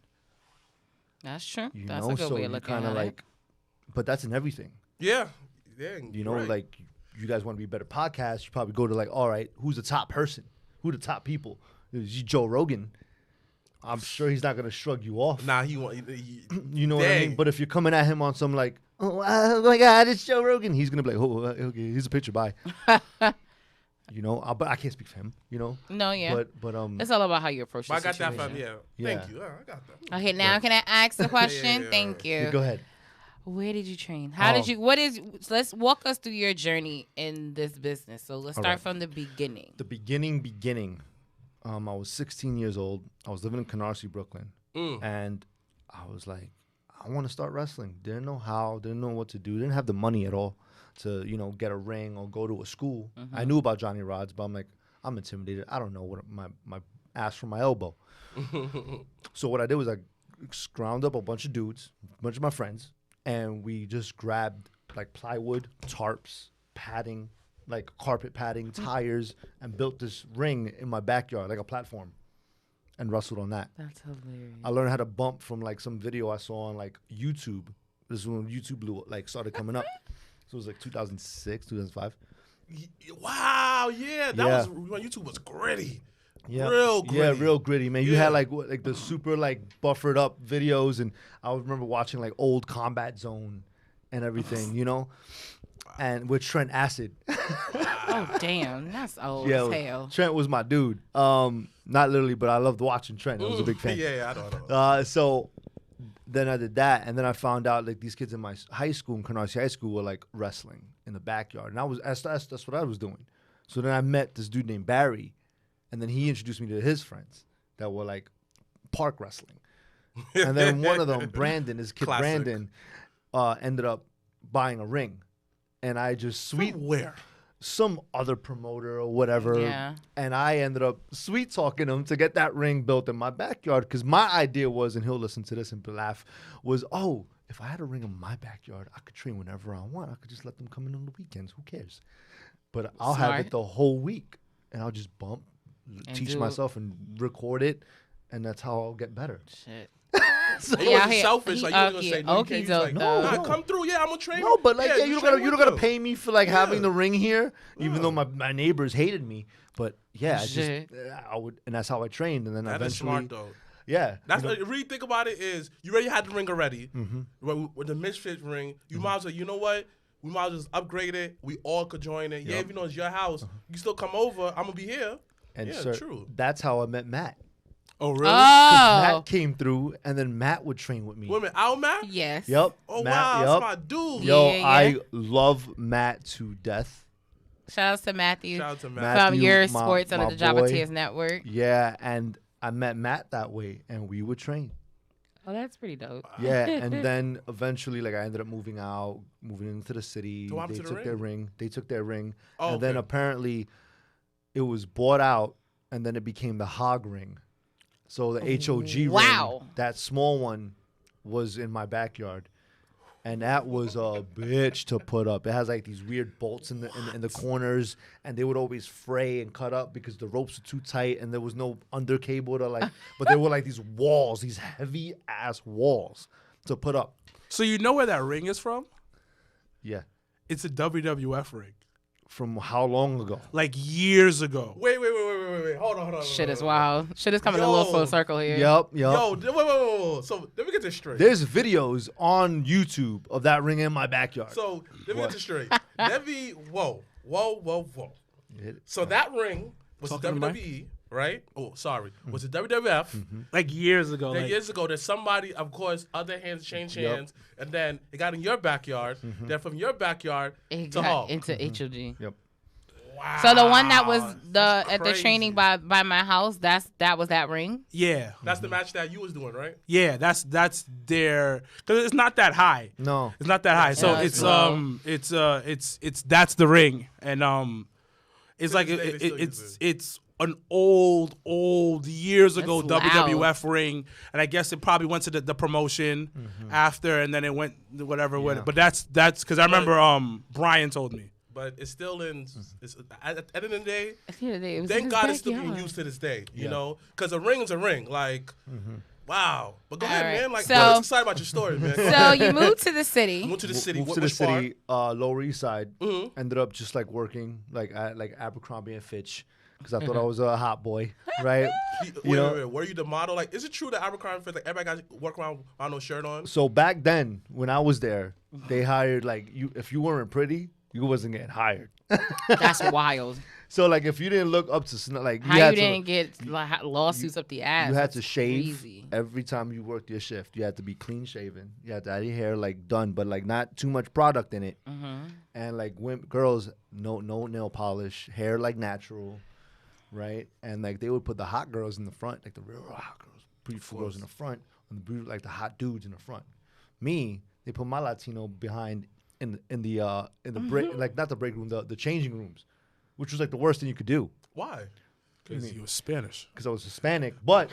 That's true. You That's know, a good so way you of looking kind at of it. like, but that's in everything. Yeah. You know, right. like you guys want to be a better podcast, you probably go to like, all right, who's the top person? Who the top people? Is he Joe Rogan? I'm sure he's not gonna shrug you off. Nah, he want. You know what I Dang. mean? But if you're coming at him on some like, oh my God, it's Joe Rogan, he's gonna be like, oh, okay, here's a picture, bye. You know, but I can't speak for him. You know. No, yeah. But It's all about how you approach the I got that situation. from Thank Yeah. you. I got that. Okay, now can I ask the question? yeah, Thank you. yeah, go ahead. Where did you train? How did you? Let's walk us through your journey in this business. So let's start right. from the beginning. The beginning. I was 16 years old. I was living in Canarsie, Brooklyn, and I was like, I want to start wrestling. Didn't know how. Didn't know what to do. Didn't have the money at all to, you know, get a ring or go to a school. I knew about Johnny Rods, but I'm like, I'm intimidated. I don't know what my ass from my elbow. So what I did was I scrounged up a bunch of dudes, a bunch of my friends, and we just grabbed like plywood, tarps, padding, like carpet padding, tires, and built this ring in my backyard, like a platform, and wrestled on that. That's hilarious. I learned how to bump from like some video I saw on like YouTube. This is when YouTube started coming up. So it was like 2006, 2005. Wow. Yeah. That Yeah. was when YouTube was gritty. Yeah, Real gritty. Yeah, real gritty, man. You Yeah. had like the super like buffered up videos, and I remember watching like old Combat Zone and everything, you know, and with Trent Acid. Oh damn, that's old Yeah, as hell. Trent was my dude. Not literally, but I loved watching Trent. I was a big fan. Yeah, I know. So then I did that, and then I found out like these kids in my high school, in Canarsie High School, were like wrestling in the backyard, and that's what I was doing. So then I met this dude named Barry, and then he introduced me to his friends that were like park wrestling, and then one of them, Brandon, his kid Classic. Brandon, ended up buying a ring, and I just Where? some other promoter or whatever. Yeah. And I ended up sweet talking him to get that ring built in my backyard, because my idea was, and he'll listen to this and laugh, was, oh, if I had a ring in my backyard, I could train whenever I want. I could just let them come in on the weekends. Who cares? But I'll have Smart. it the whole week, and I'll just bump, And teach do it. myself, and record it, and that's how I'll get better. Shit. So, You Yeah, wasn't he- selfish. he Like you wasn't okie- gonna say no. You okie can't. You doke, was like, though. nah, No. come through. Yeah, I'm gonna train. no, but like, yeah, you you don't train gotta with them. pay me for like having the ring here, even Yeah. though my neighbors hated me. But yeah, I just Shit. I would, and that's how I trained, and then That is eventually, smart though. yeah, That's you know, what, really think about it is you already had the ring already. With the Misfits ring, you might as well. You know what? We might as well just upgrade it. We all could join it. Yeah, Yup. if you know it's your house, you can still come over. I'm gonna be here. and yeah, sir, true. that's how I met Matt. Oh really? Oh. Matt came through, and then Matt would train with me. Women out, man. Yes. Yep. Oh Matt, wow, yep. that's my dude. Yo, Yeah, yeah. I love Matt to death. Shout out to Matthew, Shout out to Matt. Matt. from Matthew, your my- sports under my the Java boy. Tears Network. Yeah, and I met Matt that way, and we would train. Oh, that's pretty dope. Yeah, and then eventually, like, I ended up moving into the city. So what happened They to the took their ring? ring. They took their ring, Oh, and then okay. apparently, it was bought out, and then it became the Hog ring. So the HOG Wow. ring, that small one, was in my backyard, and that was a bitch to put up. It has like these weird bolts in the corners, and they would always fray and cut up because the ropes were too tight, and there was no under cable to like. But there were like these walls, these heavy ass walls to put up. So you know where that ring is from? Yeah. It's a WWF ring. from how long ago? Like years ago. Wait. Hold on. Shit is wild. Shit is coming a little Yo. full circle here. Yup. Yo, wait. So let me get this straight. There's videos on YouTube of that ring in my backyard. So let me get this straight. Debbie, whoa. Hit it. So that ring was Talking to Mike? WWE, right? Oh, sorry. Was it WWF? Like years ago. Then Like, years ago, that somebody, of course, other hands changed Yup. hands, and then it got in your backyard. Then from your backyard It to got Hall. into HOG. Yep. Wow. So the one that was That's at the crazy. training by my house, that was that ring. yeah. That's the match that you was doing, right? Yeah, that's their, because it's not that high. No. It's not that high. So Yeah, it's low. it's that's the ring, and it's To like this day, they still use it's an old years ago That's WWF ring, and I guess it probably went to the promotion after, and then it went whatever. Yeah. But that's because I remember Brian told me. But it's still in. It's, at the end of the day, At the end of the day, it was in thank his God it's still being backyard. used to this day. You Yeah. know, because a ring is a ring. Like, wow. But go ahead, All right. man. Like, So- I'm excited about your story, man. So you moved to the city. Moved to the city. Moved to the Which part? city, Lower East Side. Mhm. Ended up just like working like at like Abercrombie and Fitch because I thought I was a hot boy, right? Wait. Were you the model? Like, is it true that Abercrombie Fitch, like everybody got to walk around without no shirt on? So back then, when I was there, they hired like you. If you weren't pretty, you wasn't getting hired. That's wild. So like if you didn't look up to like How had you to, didn't get like, lawsuits up the ass? you had to That's shave crazy. every time you worked your shift. You had to be clean shaven. You had to have your hair like done, but like not too much product in it. And like girls, no nail polish, hair like natural, right? And like they would put the hot girls in the front, like the real hot girls, beautiful girls in the front, and like the hot dudes in the front. Me, they put my Latino behind in the break, like not the break room, the changing rooms, which was like the worst thing you could do. Why? Because he was Spanish. Because I was Hispanic, but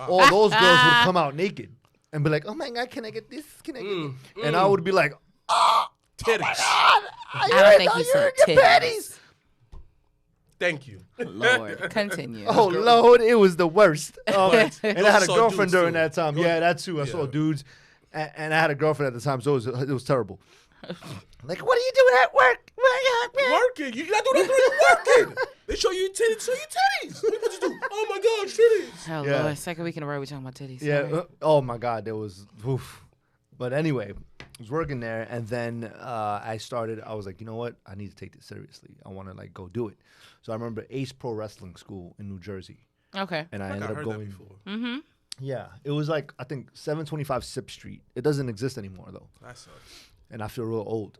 all those girls would come out naked and be like, "Oh my God, can I get this? Can I get it?" And I would be like, Titties. I don't think he said titties. Thank you. Lord, continue. "Oh Lord, it was the worst." And I had a saw girlfriend dudes, during too. that time. Yeah, that too. I saw Yeah. dudes, and I had a girlfriend at the time, so it was terrible. Like, what are you doing at work? Working. You not doing that when you're working. They show you titties. Show you titties. What you do? Oh my God, titties. Oh Yeah. Lord, second week in a row we talking about titties. Yeah. Sorry. Oh my God, there was. Oof. But anyway, I was working there, and then I was like, you know what? I need to take this seriously. I want to like go do it. So I remember Ace Pro Wrestling School in New Jersey, Okay. and I I ended up heard that going. before. Yeah, it was like I think 725 Sip Street. It doesn't exist anymore though, That sucks. and I feel real old.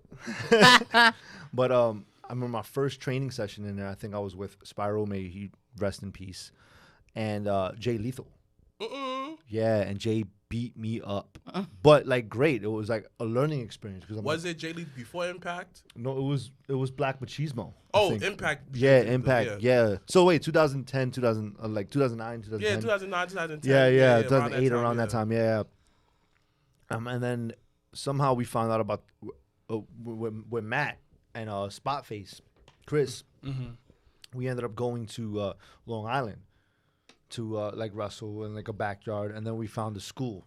But I remember my first training session in there. I think I was with Spyro, may he rest in peace, and Jay Lethal. Yeah, and Jay beat me up, but like great. It was like a learning experience because Was it J. Lee before Impact? No, it was Black Machismo. I Oh, think. Impact. Yeah, Impact. Yeah. So wait, 2010, 2000, like 2009, 2010. Yeah, 2009, 2010. Yeah, 2008 around that yeah. time. Yeah. And then somehow we found out about with Matt and Spotface, Chris. We ended up going to Long Island to like wrestle in like a backyard, and then we found a school.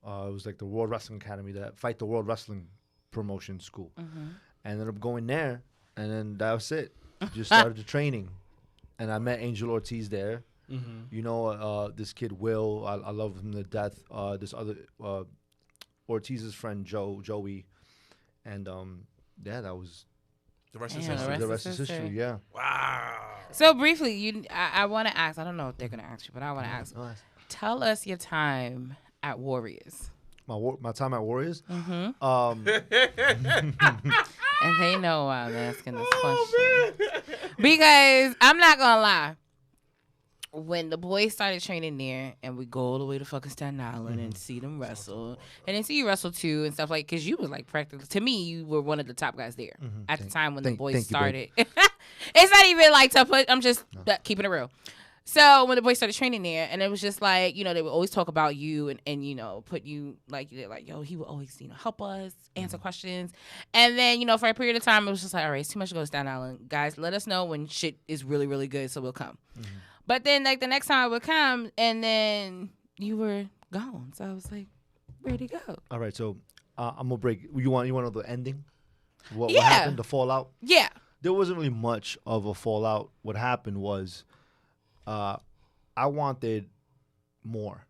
It was like the World Wrestling Academy, that Fight the World Wrestling promotion school. I ended up going there, and then that was it. Just started the training, and I met Angel Ortiz there. You know, this kid Will, I love him to death. This other Ortiz's friend Joey, and yeah, that was The rest is Damn, history. the rest is history. Yeah. Wow. So briefly, I want to ask. I don't know if they're gonna ask you, but I want to ask. Nice. Tell us your time at Warriors. My time at Warriors. And they know why I'm asking this question. Because I'm not gonna lie. When the boys started training there, and we go all the way to fucking Staten Island and see them wrestle, and then see you wrestle too and stuff like, because you was like practically, to me, you were one of the top guys there at the time when the boys thank you, started. It's not even like to put. I'm just keeping it real. So when the boys started training there, and it was just like, they would always talk about you and put you like, yo, he would always, help us, answer questions. And then, for a period of time, it was just like, all right, it's too much to go to Staten Island. Guys, let us know when shit is really, really good, so we'll come. But then, like, the next time I would come, and then you were gone. So I was like, where'd he go? All right, so I'm gonna break. You want to know the ending? What Yeah. happened? The fallout. Yeah. there wasn't really much of a fallout. What happened was, I wanted more,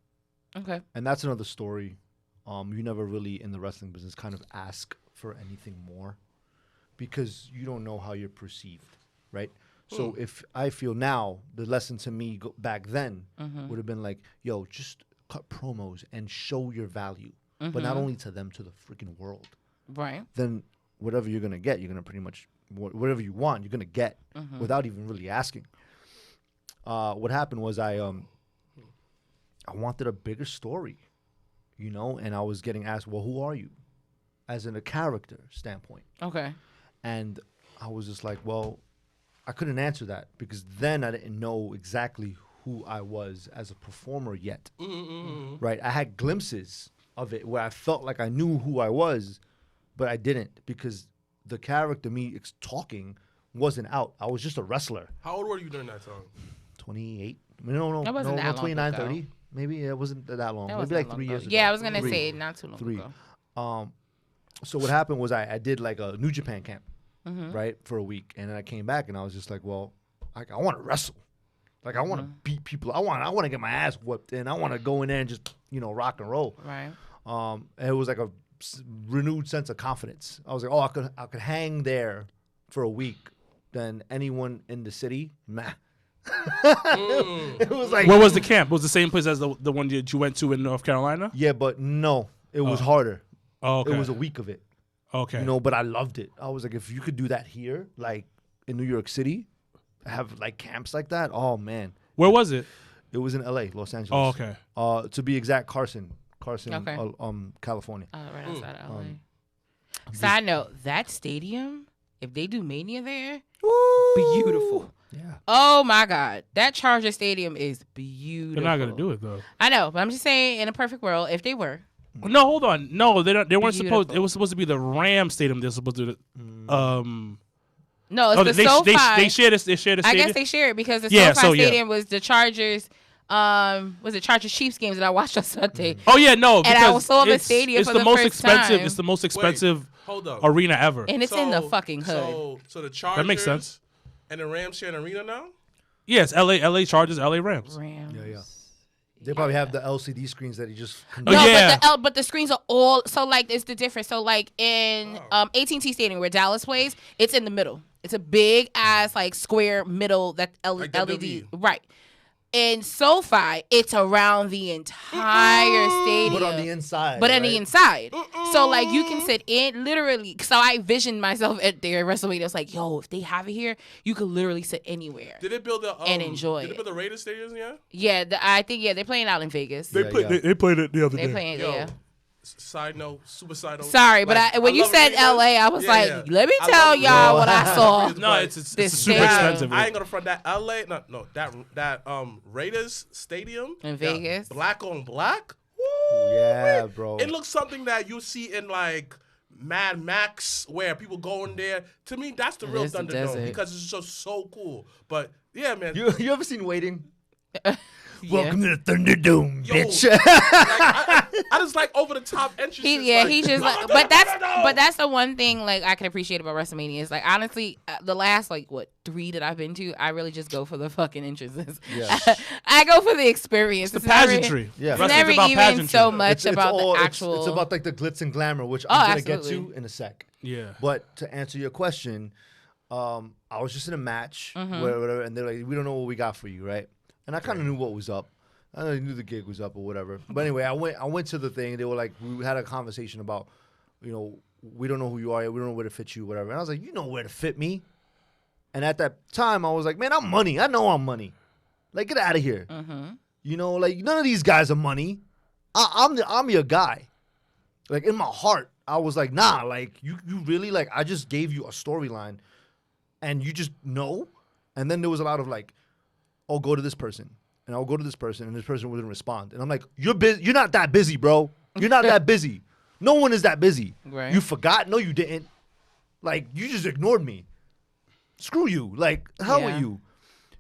Okay. and that's another story. You never really in the wrestling business kind of ask for anything more because you don't know how you're perceived, right? So if I feel now, the lesson to me back then would have been like, yo, just cut promos and show your value, but not only to them, to the freaking world. Right. Then whatever you're gonna get, you're gonna pretty much whatever you want, you're gonna get without even really asking. What happened was I wanted a bigger story, you know, and I was getting asked, well, who are you, as in a character standpoint, Okay. and I was just like, well, I couldn't answer that because then I didn't know exactly who I was as a performer yet, right? I had glimpses of it where I felt like I knew who I was, but I didn't because the character, me talking, wasn't out. I was just a wrestler. How old were you during that time? 28? No, That wasn't that long 29, ago. 30. Maybe it wasn't that long. That Maybe wasn't like that 3 long years ago. ago. Yeah, I was gonna Three. say not too long 3. ago. So what happened was I did like a New Japan camp, right, for a week, and then I came back and I was just like, well, like I want to wrestle, like I want to beat people, I want to get my ass whooped, and I want to go in there and just rock and roll. Right. And it was like a renewed sense of confidence. I was like, oh, I could hang there for a week, then anyone in the city, meh. It was like, Where was the camp? Was the same place as the one that you went to in North Carolina? yeah, but no, it was harder. Oh, okay. It was a week of it. Okay. But I loved it. I was like, if you could do that here, like in New York City, have like camps like that, oh man. Where was it? It was in LA, Los Angeles. Oh, okay. To be exact, Carson, Okay. California. Right outside of LA. Side note, that stadium, if they do Mania there, beautiful. Yeah. Oh my God, that Charger Stadium is beautiful. They're not gonna do it though. I know, but I'm just saying, in a perfect world, if they were. No, hold on. No, they don't. They weren't supposed. Beautiful. It was supposed to be the Ram Stadium. They're supposed to. No, it's the they, SoFi. they share this. They share the I stadium. guess they share it because the Yeah, SoFi so, yeah. Stadium was the Chargers. Was it Chargers Chiefs games that I watched on Sunday? Oh yeah, no. And I Because saw the it's- stadium it's for the the most first expensive. time. It's the most expensive Hold up. arena ever. And it's in the fucking hood. So the Chargers That makes sense. and the Rams share an arena now? Yes, LA Chargers, LA Rams. Rams. Yeah. They probably have the LCD screens that he just. No, yeah. but the screens are all so like it's the difference. So like in AT&T Stadium where Dallas plays, it's in the middle. It's a big ass like square middle that Like LED WWE. right. In SoFi, it's around the entire stadium. But on the inside. But on right? the inside. So, like, you can sit in, literally. So, I visioned myself at their WrestleMania. I was like, yo, if they have it here, you could literally sit anywhere. Did it build the And enjoy Did it. it build the Raiders stadiums yet? Yeah, I think, they're playing out in Vegas. They play- They played it the other They're day. playing, Yo, yeah. Side note, super side note. Sorry, but Like, when you love said arenas. LA, I was Yeah, like, yeah. let me I tell love y'all arenas. what I saw. But No, it's This super stadium. expensive. I ain't gonna front that LA. No, that Raiders stadium In Vegas? black on black. Woo, Yeah, bro. It looks something that you see in like Mad Max, where people go in there. To me, that's the real is the Thunderdome desert. because it's just so cool. But yeah, man. You ever seen Waiting? Yeah. Welcome to the Thunderdome, Yo, bitch. like, I just like over the top entrances. He just like, but that's the one thing like I can appreciate about WrestleMania is like honestly the last like 3 that I've been to I really just go for the fucking entrances. Yeah. I go for the experience. The It's never- pageantry. Yeah. It's Wrestling's never about even pageantry. so much It's about all- the it's- actual. It's about like the glitz and glamour, which I'm gonna get absolutely. to in a sec. Yeah. But to answer your question, I was just in a match, Mm-hmm. whatever, and they're like, "We don't know what we got for you, right?" And I kind of knew what was up. I knew the gig was up or whatever. But anyway, I went to the thing. They were like, we had a conversation about, we don't know who you are. We don't know where to fit you, whatever. And I was like, you know where to fit me. And at that time, I was like, man, I'm money. I know I'm money. Like, get out of here. Like none of these guys are money. I'm your guy. Like in my heart, I was like, nah. Like you really like. I just gave you a storyline, and you just know. And then there was a lot of like, oh, go to this person. And I'll go to this person, and this person wouldn't respond. And I'm like, you're busy. You're not that busy, bro. You're not that busy. No one is that busy. Right. You forgot? No, you didn't. Like, you just ignored me. Screw you. Like, hell Yeah. with you.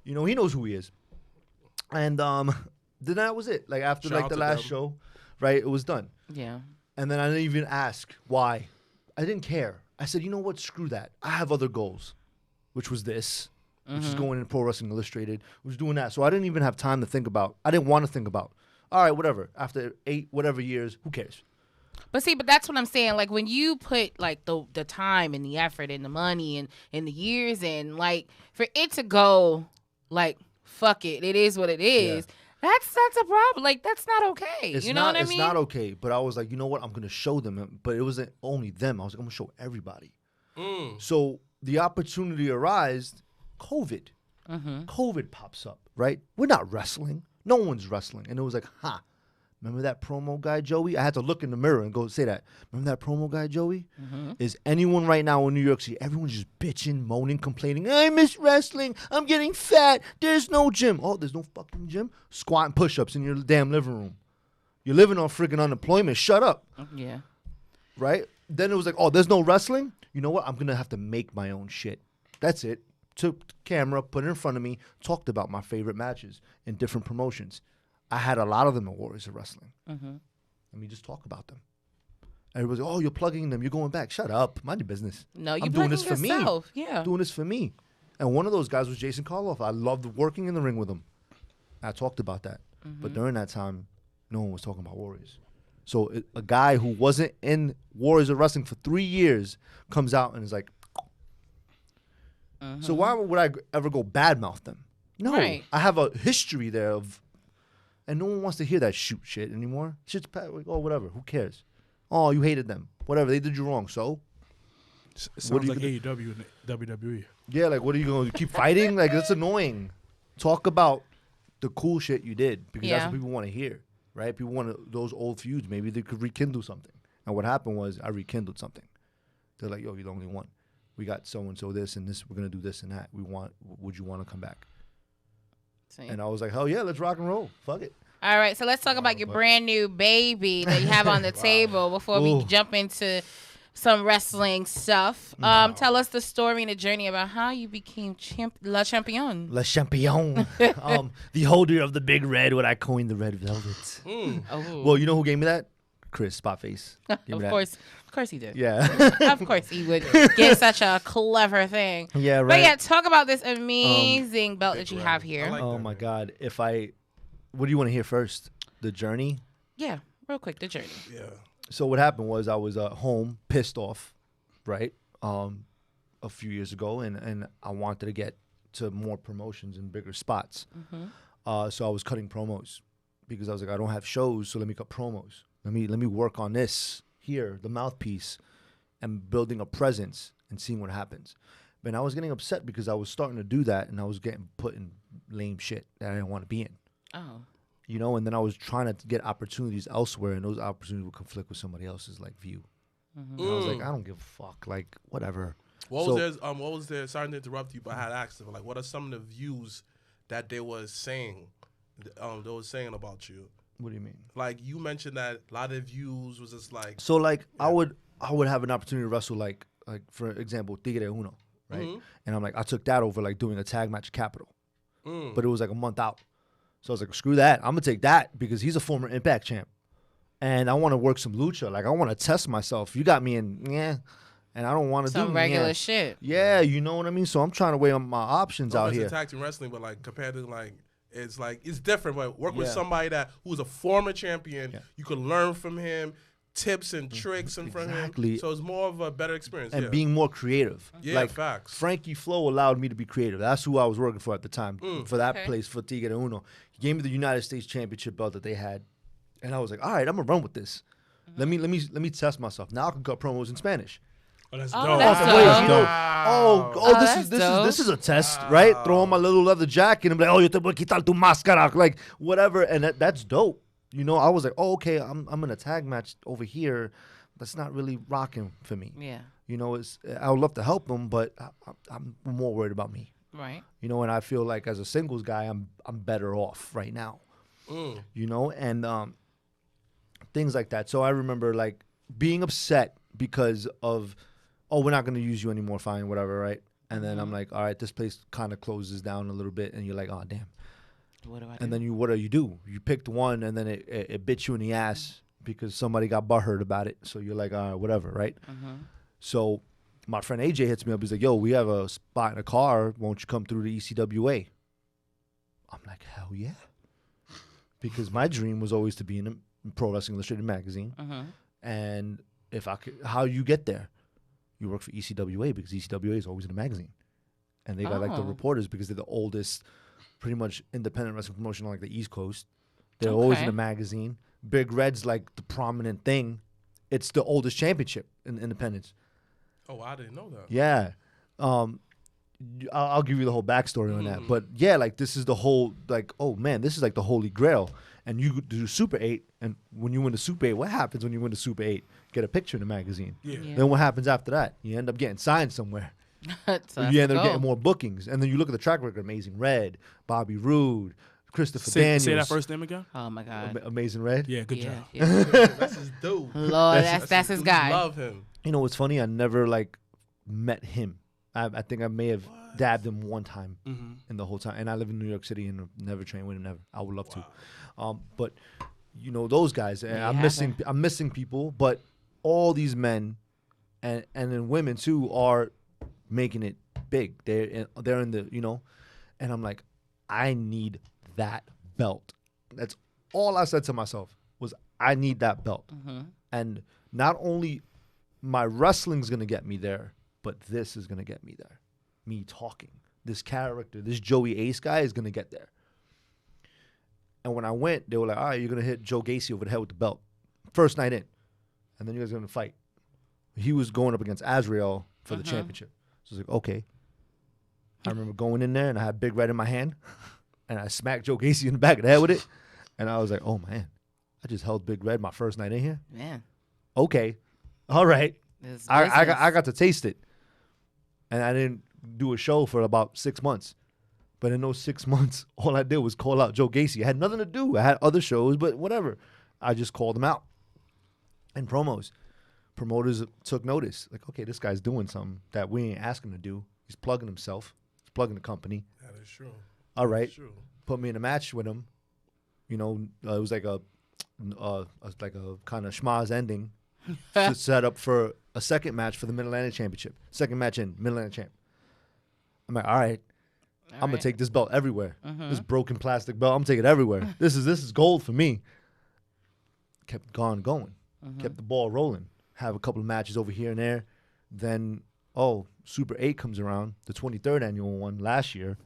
He knows who he is. And then that was it. Like, after Shout like out the to last them. show, right, it was done. Yeah. And then I didn't even ask why. I didn't care. I said, you know what? Screw that. I have other goals. which was this, which is going in Pro Wrestling Illustrated, was doing that. So I didn't even have time to think about. I didn't want to think about. All right, whatever. After 8 whatever years, who cares? But see, but that's what I'm saying. Like when you put like the time and the effort and the money and the years and like for it to go like fuck it, it is what it is. That's a problem. Like that's not okay. It's you know not, what I mean? It's not okay. But I was like, you know what? I'm gonna show them. But it wasn't only them. I was like, I'm gonna show everybody. So the opportunity arose. COVID. COVID pops up. Right? We're not wrestling. No one's wrestling. And it was like, remember that promo guy, Joey? I had to look in the mirror and go say that. Remember that promo guy, Joey? Is anyone right now in New York City, everyone's just bitching, moaning, complaining, I miss wrestling. I'm getting fat. There's no gym. Oh, there's no fucking gym? Squatting push-ups in your damn living room. You're living on freaking unemployment. Shut up. Yeah. Right? Then it was like, oh, there's no wrestling? You know what? I'm going to have to make my own shit. That's it. Took the camera, put it in front of me, talked about my favorite matches in different promotions. I had a lot of them at Warriors of Wrestling. Let me just talk about them. Everybody's like, oh, you're plugging them. You're going back. Shut up. Mind your business. No, you're I'm doing this for yourself. me. Yeah. Doing this for me. And one of those guys was Jason Karloff. I loved working in the ring with him. I talked about that. But during that time, no one was talking about Warriors. So a guy who wasn't in Warriors of Wrestling for 3 years comes out and is like, so why would I ever go badmouth them? No. Right. I have a history there of, and no one wants to hear that shoot shit anymore. Shit's like, oh, whatever. Who cares? Oh, you hated them. Whatever. They did you wrong. So? Sounds What are you like gonna- AEW and WWE. Yeah, like, what are you going to keep fighting? Like, that's annoying. Talk about the cool shit you did because that's Yeah. what people want to hear, right? People want those old feuds. Maybe they could rekindle something. And what happened was I rekindled something. They're like, yo, you're the only one. We got so-and-so this and this. We're going to do this and that. Would you want to come back? See. And I was like, hell yeah, let's rock and roll. Fuck it. All right, so let's talk about your brand new baby that you have on the table before we Ooh. jump into some wrestling stuff. Tell us the story and the journey about how you became La Champion. Le Champion. The holder of the big red, what I coined the red velvet. Oh. Well, you know who gave me that? Chris Spotface. Gave me Of that. course he did. Yeah. Of course he would get such a clever thing. Yeah, right. But yeah, talk about this amazing belt that you have here. I like Oh that, my man. God. What do you want to hear first? The journey? Yeah, real quick, the journey. Yeah. So what happened was I was home, pissed off, right? A few years ago, and I wanted to get to more promotions and bigger spots. So I was cutting promos because I was like, I don't have shows, so let me cut promos. Let me work on this here, the mouthpiece, and building a presence and seeing what happens. But I was getting upset because I was starting to do that, and I was getting put in lame shit that I didn't want to be in. Oh. You know, and then I was trying to get opportunities elsewhere, and those opportunities would conflict with somebody else's like view. And I was like, I don't give a fuck, like whatever. What was there? Sorry to interrupt you, but I had asked them, like, what are some of the views that they was saying? They was saying about you. What do you mean? Like you mentioned that a lot of views was just like. So like I would have an opportunity to wrestle like for example Tigre Uno, right? And I'm like I took that over like doing a tag match at Capital, but it was like a month out. So I was like, screw that, I'm gonna take that because he's a former Impact champ, and I want to work some lucha. Like I want to test myself. You got me in and I don't want to do Some regular shit. Yeah, you know what I mean. So I'm trying to weigh my options out here. Tag team wrestling, but like compared to like. It's different, but work with Yeah. somebody who's a former champion. Yeah. You can learn from him, tips and tricks and from Exactly. him. So it's more of a better experience. And yeah. being more creative. Yeah, like facts. Frankie Flo allowed me to be creative. That's who I was working for at the time. For that Okay. place, for Tigre Uno. He gave me the United States Championship belt that they had. And I was like, all right, I'm gonna run with this. Let me test myself. Now I can cut promos in Spanish. Oh, that's Oh, dope. that's Wait, dope. you know, Oh, this that's is a test, right? Throw on my little leather jacket and be like, oh, yo te voy a quitar tu máscara, like whatever, and that's dope. You know, I was like, oh, okay, I'm in a tag match over here. That's not really rocking for me. Yeah. You know, I would love to help them, but I'm more worried about me. Right. You know, and I feel like as a singles guy, I'm better off right now. You know, and things like that. So I remember like being upset because of, oh, we're not going to use you anymore, fine, whatever, right? And then I'm like, all right, this place kind of closes down a little bit, and you're like, oh, damn. What do I do? And then what do? You picked one, and then it bit you in the ass because somebody got butthurt about it. So you're like, all right, whatever, right? So my friend AJ hits me up. He's like, yo, we have a spot in a car. Won't you come through the ECWA? I'm like, hell yeah. Because my dream was always to be in a Pro Wrestling Illustrated magazine. And if I could, how you get there? You work for ECWA because ECWA is always in a magazine. And they got like the reporters because they're the oldest, pretty much independent wrestling promotion on like the East Coast. They're always in a magazine. Big Red's like the prominent thing. It's the oldest championship in independence. Oh, I didn't know that. Yeah. I'll give you the whole backstory on that. But yeah, like this is the whole, like, oh man, this is like the holy grail. And you do Super 8, and when you win the Super 8, what happens when you win the Super 8? Get a picture in the magazine. Yeah. Then what happens after that? You end up getting signed somewhere. So You end up getting more bookings. And then you look at the track record, Amazing Red, Bobby Roode, Christopher Daniels. Say that first name again. Oh my God. Amazing Red. Yeah, good job. Yeah. That's his dude. Lord, that's his guy. Love him. You know what's funny? I never like met him. I think I may have dabbed him one time in the whole time. And I live in New York City and never trained with him. Never. I would love to. But you know those guys. I'm missing people. But all these men and then women too are making it big. They're in the, you know. And I'm like, I need that belt. That's all I said to myself was I need that belt. And not only my wrestling's gonna get me there, but this is gonna get me there. Me talking. This character, this Joey Ace guy is gonna get there. And when I went, they were like, all right, you're gonna hit Joe Gacy over the head with the belt. First night in. And then you guys are gonna fight. He was going up against Azrael for the championship. So I was like, okay. I remember going in there and I had Big Red in my hand. And I smacked Joe Gacy in the back of the head with it. And I was like, oh man, I just held Big Red my first night in here. Man. Okay. All right. This I got to taste it. And I didn't do a show for about 6 months. But in those 6 months, all I did was call out Joe Gacy. I had nothing to do. I had other shows, but whatever. I just called him out in promos. Promoters took notice. Like, okay, this guy's doing something that we ain't asking him to do. He's plugging himself. He's plugging the company. That is true. All right. True. Put me in a match with him. You know, it was like a kind of schmaz ending to set up for a second match for the Mid-Atlantic Championship. Second match in Mid-Atlantic Champ. I'm like, all right. I'm gonna take this belt everywhere. This broken plastic belt, I'm taking it everywhere. This is gold for me. Kept going. Kept the ball rolling. Have a couple of matches over here and there. Then, Super 8 comes around, the 23rd annual one last year.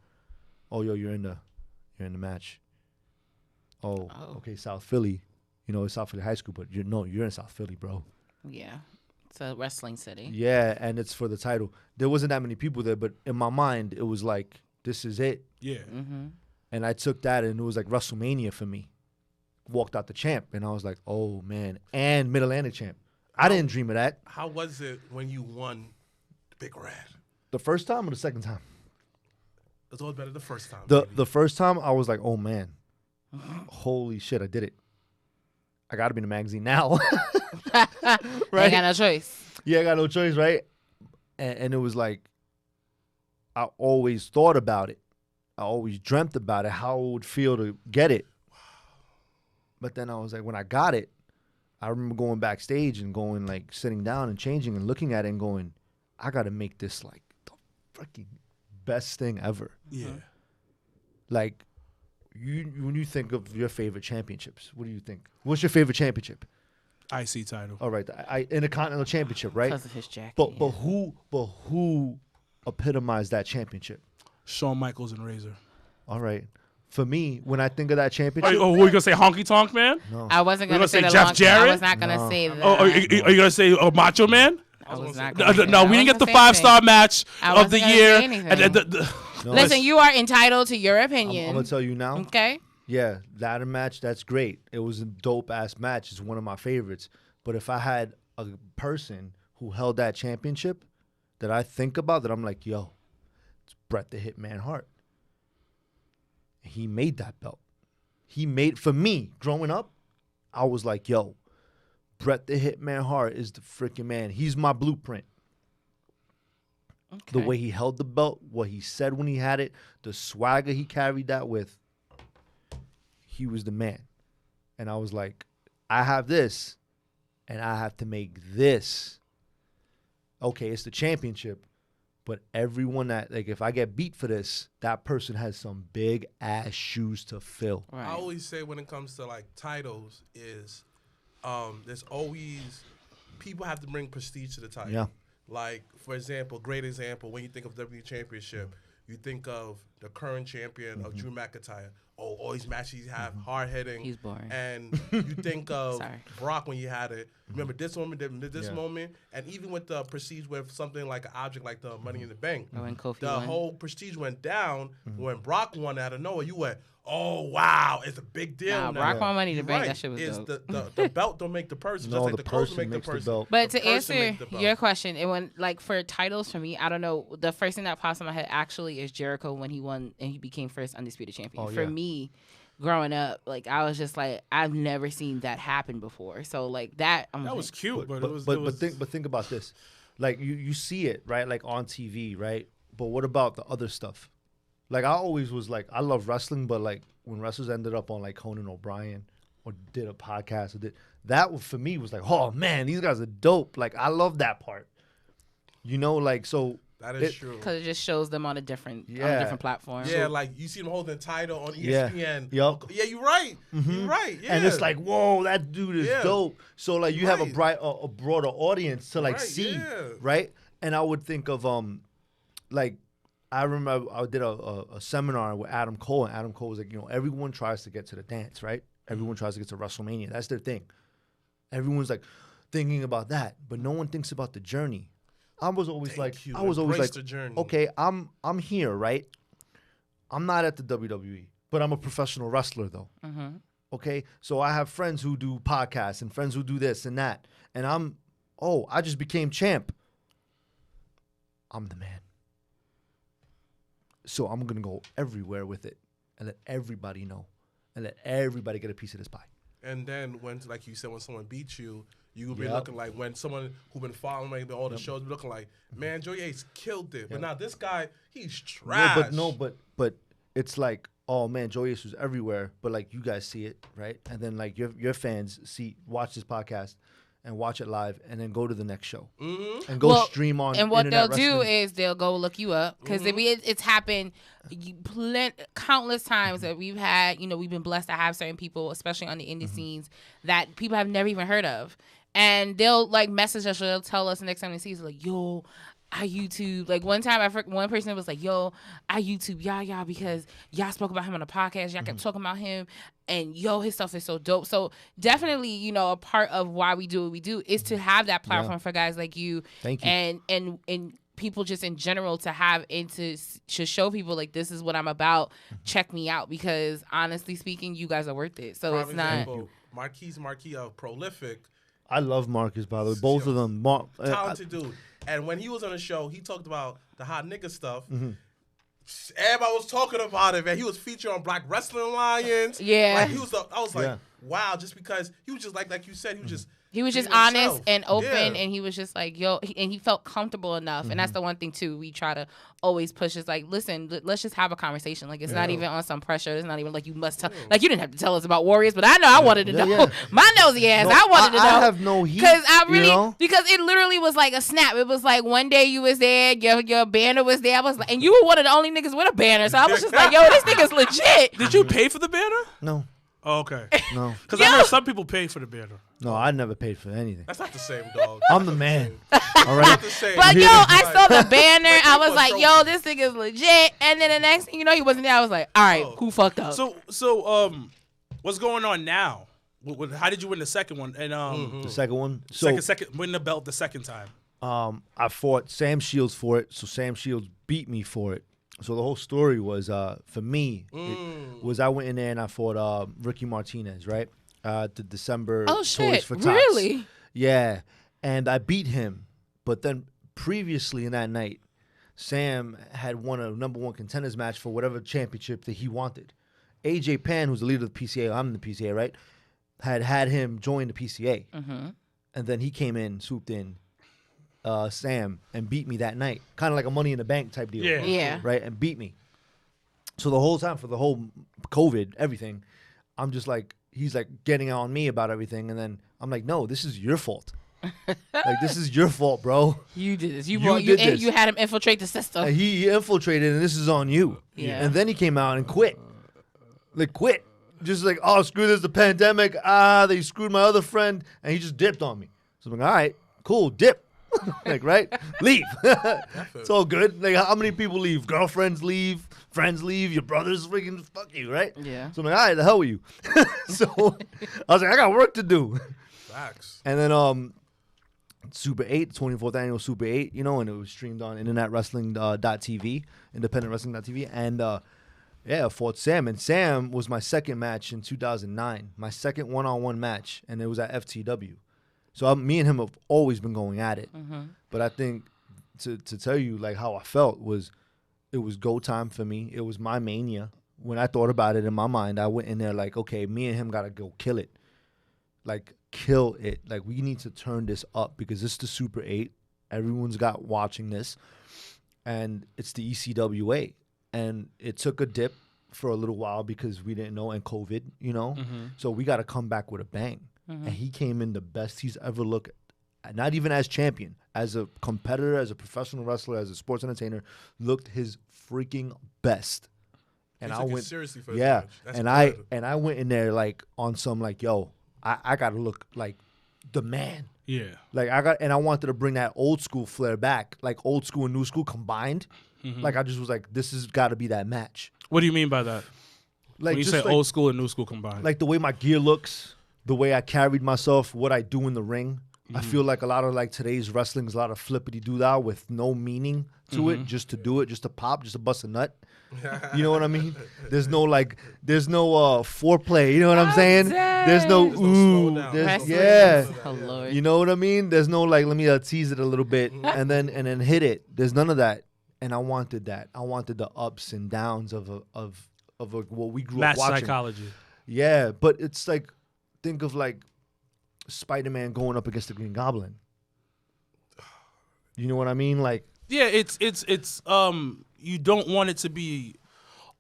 Oh, yo, you're in the match. Oh, okay, South Philly. You know, it's South Philly High School, but you're in South Philly, bro. Yeah. It's a wrestling city. Yeah, and it's for the title. There wasn't that many people there, but in my mind, it was like, this is it. Yeah. And I took that, and it was like WrestleMania for me. Walked out the champ, and I was like, oh, man. And Mid-Atlantic champ. I didn't dream of that. How was it when you won Big Red? The first time or the second time? It's always better the first time. The first time, I was like, oh, man. Holy shit, I did it. I got to be in the magazine now. Right? Ain't got no choice. Yeah, I got no choice, right? And it was like, I always thought about it. I always dreamt about it, how it would feel to get it. But then I was like, when I got it, I remember going backstage and going, like, sitting down and changing and looking at it and going, I got to make this, like, the freaking best thing ever. Yeah. Like, when you think of your favorite championships, what do you think? What's your favorite championship? IC title. All right, Intercontinental Championship, right? Because of his jacket. But who epitomized that championship? Shawn Michaels and Razor. All right. For me, when I think of that championship, Who are you gonna say? Honky Tonk Man? no. I wasn't You're going to say gonna the say Jeff long Jarrett? I was not going to say that. Are you gonna say Macho Man? I was not No, gonna say that. we didn't I get the wasn't gonna say 5-star match I of wasn't the gonna year. say anything. No, Listen, you are entitled to your opinion. I'm gonna tell you now. Okay? Yeah, ladder match, that's great. It was a dope ass match. It's one of my favorites. But if I had a person who held that championship that I think about, that I'm like, yo, it's Bret the Hitman Hart. He made that belt. For me, growing up, I was like, yo, Bret the Hitman Hart is the freaking man. He's my blueprint. Okay. The way he held the belt, what he said when he had it, the swagger he carried that with, he was the man. And I was like, I have this, and I have to make this okay, it's the championship, but everyone that, like, if I get beat for this, that person has some big ass shoes to fill. Right. I always say when it comes to like titles is there's always people have to bring prestige to the title. Yeah. Like, for example, great example, when you think of WWE Championship, you think of the current champion of Drew McIntyre. Oh, all these matches you have, hard hitting. He's boring. And you think of Sorry. Brock when you had it. Remember this moment, this Yeah. moment, and even with the prestige with something like an object like the Money in the Bank, Or when Kofi the won. whole prestige went down when Brock won out of nowhere. You went, oh wow, it's a big deal Nah, now. Brock won Money in the Bank. Right. That shit was It's dope. the belt don't make the person, No, just like the the clothes person make the makes the person. belt. But The to person answer make the belt. your question, it went like for titles for me, I don't know. The first thing that pops in my head actually is Jericho when he won and he became first undisputed champion. Oh, For yeah. me, growing up, like I was just like, I've never seen that happen before. So like that, I'm That like, was cute, but, it was. But think about this, like you see it right, like on TV, right? But what about the other stuff? Like I always was like, I love wrestling, but like when wrestlers ended up on like Conan O'Brien or did a podcast, or that for me was like, oh man, these guys are dope. Like I love that part, you know, like so. That is true. because it just shows them on a different platform. Yeah, like you see them holding the title on Yeah. ESPN. Yup. Yeah, you're right. You're right. Yeah. And it's like, whoa, that dude is Yeah. dope. So like you have Right. a broader audience to like Right, see, yeah. right? And I would think of like I remember I did a seminar with Adam Cole, and Adam Cole was like, you know, everyone tries to get to the dance, right? Everyone tries to get to WrestleMania. That's their thing. Everyone's like thinking about that, but no one thinks about the journey. I was always Thank you. I was always Embrace like, the journey. okay, I'm here, right? I'm not at the WWE, but I'm a professional wrestler though. Mm-hmm. Okay, so I have friends who do podcasts and friends who do this and that, and I just became champ. I'm the man. So I'm gonna go everywhere with it and let everybody know and let everybody get a piece of this pie. And then when, like you said, when someone beats you, you will be Yep. looking like when someone who been following like, all the shows, be looking like, man, Joey Ace killed it. But now this guy, he's trash. But it's like, oh man, Joey Ace was everywhere. But like you guys see it, right? And then like your fans watch this podcast and watch it live, and then go to the next show and go stream on. And what they'll Internet do Wrestling. is they'll go look you up because it's happened countless times that we've had. You know, we've been blessed to have certain people, especially on the indie scenes, that people have never even heard of. And they'll like message us or they'll tell us the next time they see us, like, yo, I YouTube. Like one time, one person was like, yo, I YouTube y'all because y'all spoke about him on the podcast. Y'all kept talking about him. And yo, his stuff is so dope. So definitely, you know, a part of why we do what we do is to have that platform for guys like you. Thank you. And people just in general to have and to show people like, this is what I'm about. Check me out, because honestly speaking, you guys are worth it. So Prime it's not. example, Marquis of Prolific, I love Marcus, by the way. Both of them. talented dude. And when he was on the show, he talked about the hot nigga stuff. Mm-hmm. Everybody was talking about it, man. He was featured on Black Wrestling Alliance. Yeah. Like, I was like, Yeah. wow, just because he was just like you said, he was just He was just being honest himself. and open, Yeah. and he was just like, yo, and he felt comfortable enough. And that's the one thing, too, we try to always push is like, listen, let's just have a conversation. Like, it's not even on some pressure. It's not even like you must tell. Like, you didn't have to tell us about Warriors, but I know I wanted to know. Yeah. My nosy ass, No, I wanted to know. I have no heat. Because I really, you know? because it literally was like a snap. It was like one day you was there, your banner was there. I was like, and you were one of the only niggas with a banner. So I was just like, yo, this nigga's legit. Did you pay for the banner? No, Oh, okay. no, Because I heard some people pay for the banner. no. I never paid for anything. That's not the same, dog. I'm the man. All right. the same. But yo, I saw the banner. I was People like, are yo, this nigga's legit. And then the next thing you know, he wasn't there. I was like, all right, Oh. who fucked up? So, what's going on now? How did you win the second one? And The second one. So second win the belt the second time. I fought Sam Shields for it. So Sam Shields beat me for it. So the whole story was, for me, was I went in there and I fought Ricky Martinez, right? The December Oh Toys shit! for Tots. Really? Yeah, and I beat him. But then previously in that night, Sam had won a #1 contenders match for whatever championship that he wanted. AJ Pan, who's the leader of the PCA, I'm the PCA, right? Had him join the PCA, and then he came in, swooped in, Sam, and beat me that night, kind of like a Money in the Bank type deal. Yeah. Yeah. Right, and beat me. So the whole time for the whole COVID, everything, I'm just like, he's like getting on me about everything, and then I'm like, no, this is your fault. Like, this is your fault, bro. You did this. You did this. you had him infiltrate the system. And he infiltrated, and this is on you. Yeah. And then he came out and quit. Like, quit. Just like, oh, screw this, the pandemic. They screwed my other friend, and he just dipped on me. So I'm like, all right, cool, dip. Like, right? Leave. It's all good. Like, how many people leave? Girlfriends leave, friends leave, your brothers freaking fuck you, right? Yeah. So I'm like, all right, the hell with you. So I was like, I got work to do. Facts. And then Super 8, 24th annual Super 8, you know, and it was streamed on internetwrestling.tv, independentwrestling.tv, and yeah, I fought Sam, and Sam was my second match in 2009, my second one-on-one match, and it was at FTW. So me and him have always been going at it. But I think to tell you like how I felt was, it was go time for me. It was my mania. When I thought about it in my mind, I went in there like, okay, me and him gotta go kill it. Like, kill it. Like, we need to turn this up because this is the Super 8. Everyone's got watching this. And it's the ECWA. And it took a dip for a little while because we didn't know, and COVID, you know? So we got to come back with a bang. And he came in the best he's ever looked, not even as champion, as a competitor, as a professional wrestler, as a sports entertainer, looked his freaking best. And I went seriously for his yeah, match. and I went in there like on some like, yo, I got to look like the man. Yeah. Like I wanted to bring that old school flair back, like old school and new school combined. Like I just was like, this has got to be that match. What do you mean by that? Like When you just say like, old school and new school combined. like the way my gear looks, the way I carried myself, what I do in the ring. I feel like a lot of like today's wrestling is a lot of flippity doo dah with no meaning to it, just to do it, just to pop, just to bust a nut. You know what I mean? There's no foreplay. You know what I'm saying? There's no ooh. Yeah. Lord. You know what I mean? There's no like, let me tease it a little bit and then hit it. There's none of that, and I wanted that. I wanted the ups and downs of what we grew Match up watching. psychology. Yeah, but it's like, think of like Spider-Man going up against the Green Goblin. You know what I mean? Like, Yeah, it's you don't want it to be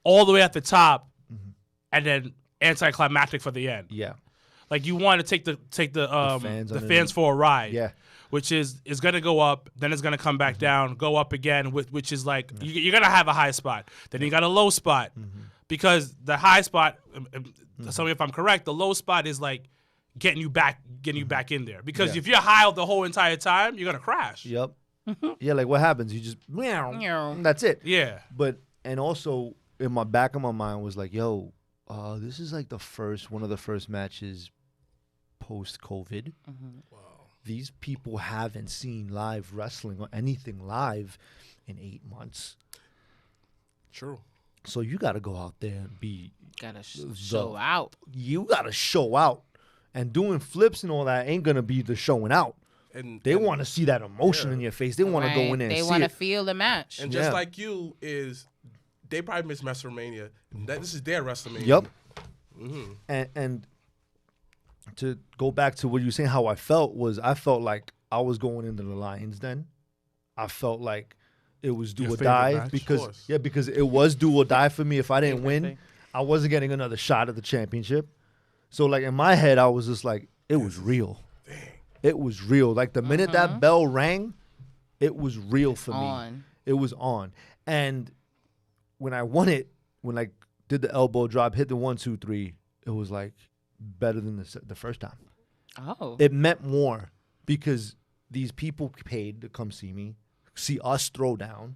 all the way at the top and then anticlimactic for the end. yeah, Like, you want to take the fans fans underneath. for a ride. yeah, Which is gonna go up, then it's gonna come back down, go up again, which is like you're gonna have a high spot, then you got a low spot, because the high spot, tell me if I'm correct, the low spot is like getting you back in there, because Yeah. if you're high the whole entire time, you're gonna crash. yep. Yeah, like what happens? You just, meow, that's it. Yeah, But, and also in my back of my mind was like, yo, this is like one of the first matches post-COVID. These people haven't seen live wrestling or anything live in 8 months. True. So you got to go out there and be, Gotta show out. you got to show out. And doing flips and all that ain't going to be the showing out. And They want to see that emotion in your face. They want to go in there and They see want to it. feel the match. And just Yeah. like you, they probably miss WrestleMania. This is their WrestleMania. Yep. And to go back to what you were saying, how I felt like I was going into the Lions Den. I felt like it was do Your or favorite die match? Of course. because it was do or die for me. If I didn't win, I wasn't getting another shot at the championship. So like in my head, I was just like, it was real. It was real. Like the minute that bell rang, it was real for me. It was on. And when I won it, when I did the elbow drop, hit the 1, 2, 3, it was like better than the first time. Oh. It meant more because these people paid to come see me, see us throw down.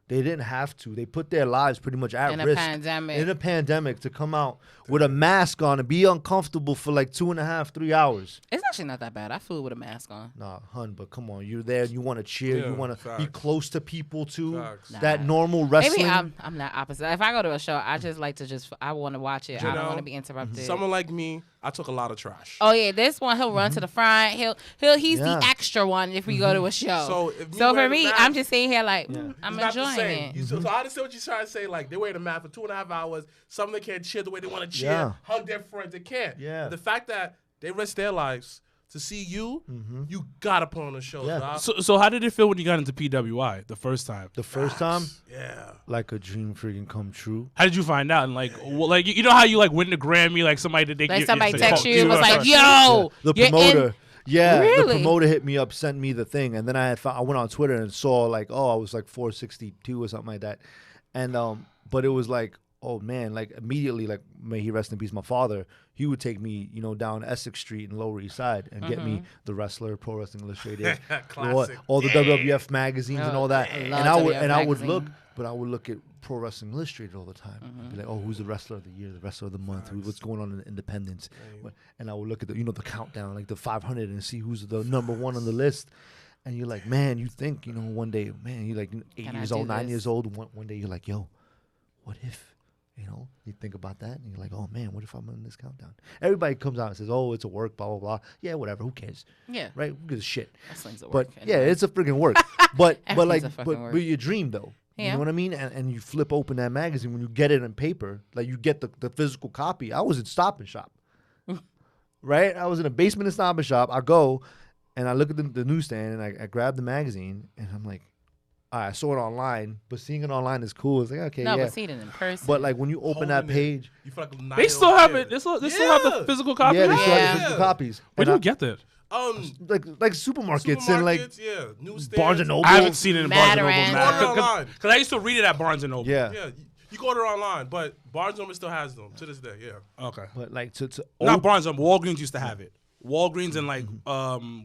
They didn't have to. They put their lives pretty much at risk. In a pandemic to come out with a mask on and be uncomfortable for like 2.5, 3 hours. It's actually not that bad. I flew with a mask on. Nah, hun, but come on. You're there. You want to cheer. Yeah, you want to be facts. close to people too. Facts. That Nah. normal wrestling. Maybe I'm not opposite. If I go to a show, I just like to I want to watch it. I don't want to be interrupted. Someone like me, I took a lot of trash. Oh yeah, this one he'll run to the front. He's Yeah. the extra one if we go to a show. So if me for wearing me, the mask- I'm just sitting here like I'm It's not the enjoying same. it. So I understand what you're trying to say. Like, they wear the mask for 2.5 hours. Some of them can't cheer the way they want to cheer, Yeah. hug their friends. They can't. Yeah. The fact that they risk their lives to see you, you gotta put on a show. Yeah. dog. So how did it feel when you got into PWI the first time? The first time, Yeah. like a dream freaking come true. How did you find out? And like, you know how you like win the Grammy, like somebody that they Like give- somebody it's text called- you, was like, Yeah. "Yo, The you're promoter. Yeah, the Really? promoter hit me up, sent me the thing, and then I went on Twitter and saw like, oh, I was like 462 or something like that, and but it was like, oh man, like immediately, like may he rest in peace, my father, he would take me, down Essex Street in Lower East Side and get me The Wrestler, Pro Wrestling Illustrated, Classic. all the WWF magazines and all that, I and love I would WWF look, magazine. but I would look at Pro Wrestling Illustrated all the time. I'd be like, oh, who's the wrestler of the year, the wrestler of the month, what's going on in the Independence, and I would look at the the countdown, like the 500, and see who's the number one on the list. And you're like, man, you think one day, man, you're like 8 Can I years do old, 9 this? years old. One day you're like, yo, what if? You think about that, and you're like, oh man, what if I'm in this countdown? Everybody comes out and says, oh, it's a work, blah blah blah. Yeah, whatever. Who cares? Yeah. Right? Who gives a shit? Wrestling's a But work. yeah, anyway. it's a freaking work. but Everything's like, a fucking work. but your dream though. You Yeah. know what I mean? And you flip open that magazine when you get it in paper, like you get the physical copy. I was in Stop and Shop, right? I was in a basement of Stop and Shop. I go and I look at the newsstand and I grab the magazine and I'm like, all right, I saw it online, but seeing it online is cool. It's like, okay, No, yeah. but seeing it in person. But like when you open that Holding it. page, You feel like a 9-year-old They still have kid. it. They still have the physical copy. yeah, they still have Yeah. the physical copies. Where do you And get that? like supermarkets and like yeah, newsstands. Barnes and Noble. I haven't seen it in Barnes and Noble. Mataran. man. Order online. Because I used to read it at Barnes and Noble. Yeah. Yeah, you can order online, but Barnes Noble still has them to this day. Yeah. Okay. But like to Not Barnes and Noble. Walgreens used to have it. Walgreens and like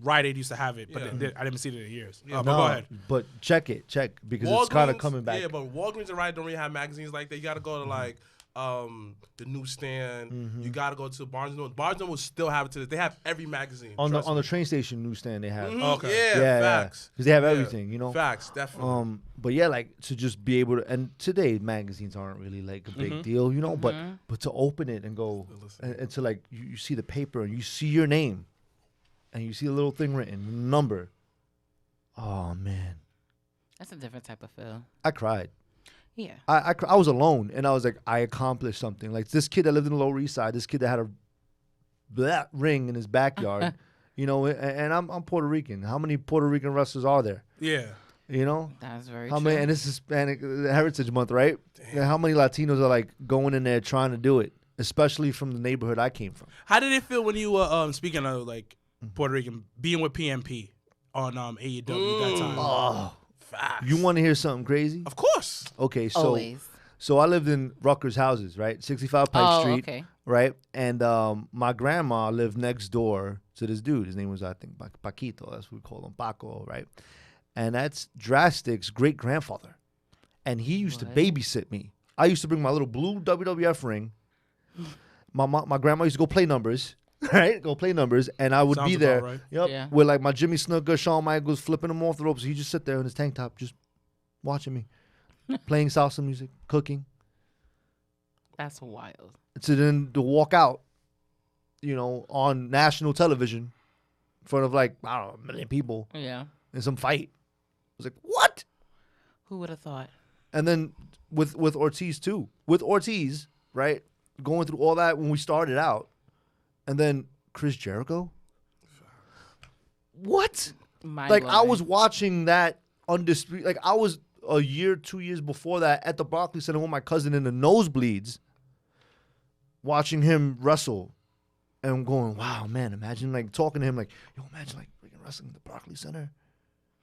Rite Aid used to have it, but Yeah. I didn't see it in years. Yeah, But no, go ahead. but check because it's kind of coming back. Yeah, but Walgreens and Rite don't really have magazines like that. You got to go to like the newsstand. You got to go to Barnes and Noble. Barnes and Noble still have it to this. They have every magazine. on trust the me. train station newsstand they have. Okay. Okay. Yeah, facts. because they have Yeah. everything. Facts, definitely. But yeah, like to just be able to, and today magazines aren't really like a big deal, but to open it and go and to like you see the paper and you see your name, and you see a little thing written, number. Oh man, That's a different type of feel. I cried. Yeah. I was alone, and I was like, I accomplished something. Like this kid that lived in the Lower East Side, this kid that had a that ring in his backyard, and I'm Puerto Rican. How many Puerto Rican wrestlers are there? Yeah. That's very How true. many? And it's Hispanic Heritage Month, right? And how many Latinos are like going in there trying to do it, especially from the neighborhood I came from? How did it feel when you were speaking of like Puerto Rican being with PMP on AEW that time? Oh, Facts. you want to hear something crazy? Of course. Okay, so Always. so I lived in Rutgers houses, right? 65 Pike Oh, Street, okay. right? And my grandma lived next door to this dude. His name was, I think, Paquito. That's what we call him, Paco, right? And that's Drastic's great grandfather, and he used to babysit me. I used to bring my little blue WWF ring. My grandma used to go play numbers. Right, go play numbers, and I would Sounds be about there. right. Yep, Yeah. with like my Jimmy Snuka, Shawn Michaels, flipping them off the ropes. He just sit there in his tank top, just watching me, playing salsa music, cooking. That's wild. To then to walk out, on national television, in front of like I don't know, 1 million people Yeah. in some fight. I was like, what? Who would have thought? And then with Ortiz too, right, going through all that when we started out. And then Chris Jericho. What? Like I was watching that undisputed. Like I was a year, 2 years before that at the Barclays Center with my cousin in the nosebleeds, watching him wrestle, and I'm going, wow, man! Imagine like talking to him, like, yo, imagine like freaking wrestling at the Barclays Center,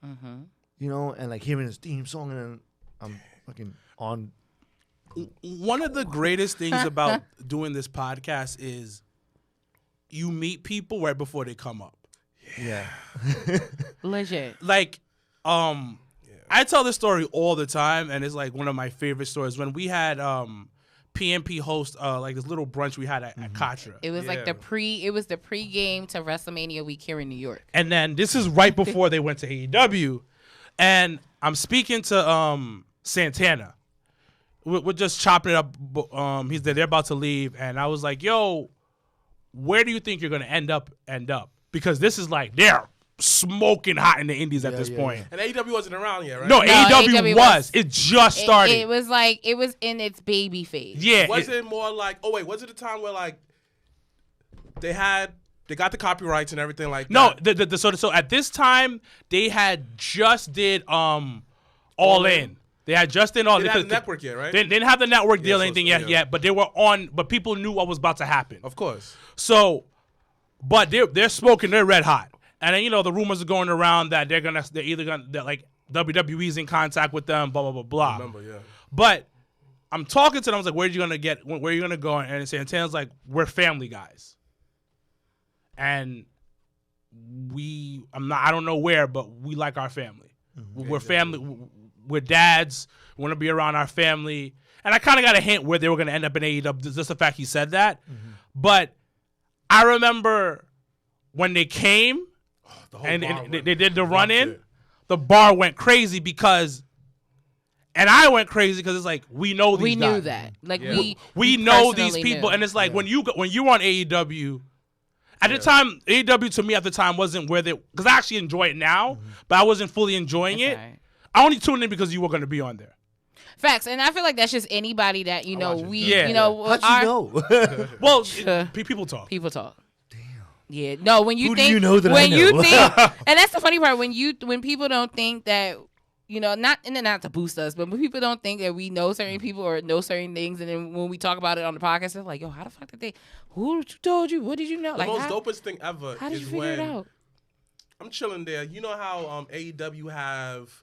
and like hearing his theme song, and then I'm fucking on. One of the greatest things about doing this podcast is you meet people right before they come up. Yeah. Legit. Like, I tell this story all the time, and it's like one of my favorite stories. When we had PMP host like this little brunch we had at Katra. It was like the pre-game to WrestleMania week here in New York. And then this is right before they went to AEW. And I'm speaking to Santana. We're just chopping it up. They're about to leave. And I was like, yo, where do you think you're going to end up? Because this is like, they're smoking hot in the Indies at this point. And AEW wasn't around yet, right? No, No, AEW AEW was. It just started. It was like, it was in its baby phase. Yeah. Was it more like, was it a time where like they got the copyrights and everything like No, that? so at this time they had just did All In. They had just did All In. They didn't have the network yet, right? They didn't have the network deal or so- anything yeah. yet, but they were on. But people knew what was about to happen. Of course. So, but they're smoking. They're red hot. And then, you know, the rumors are going around that they're either gonna, like, WWE's in contact with them, blah, blah, blah, blah. I remember, yeah. But I'm talking to them. I was like, where are you going to go? And Santana's like, we're family guys. And I don't know where, but we like our family. Mm-hmm. We're family. We're dads. We want to be around our family. And I kind of got a hint where they were going to end up in AEW. Just the fact he said that. Mm-hmm. But I remember when they came and they did the run-in, the bar went crazy because, and I went crazy because it's like, we know these guys. We knew that. Like, we know these people. Knew. And it's like, when you're on AEW, at the time, AEW to me at the time wasn't where they, because I actually enjoy it now, but I wasn't fully enjoying it. Right. I only tuned in because you were going to be on there. Facts, and I feel like that's just anybody that you know. You know, how'd you know? Well, people talk. People talk. Damn. Yeah. No, when you Who think do you know that when I know? you think, and that's the funny part when people don't think that, you know, not to boost us, but when people don't think that we know certain people or know certain things, and then when we talk about it on the podcast, they're like, yo, how the fuck did they? Who told you? What did you know? The like, most dopest thing ever. How did you figure it out? I'm chilling there. You know how AEW have.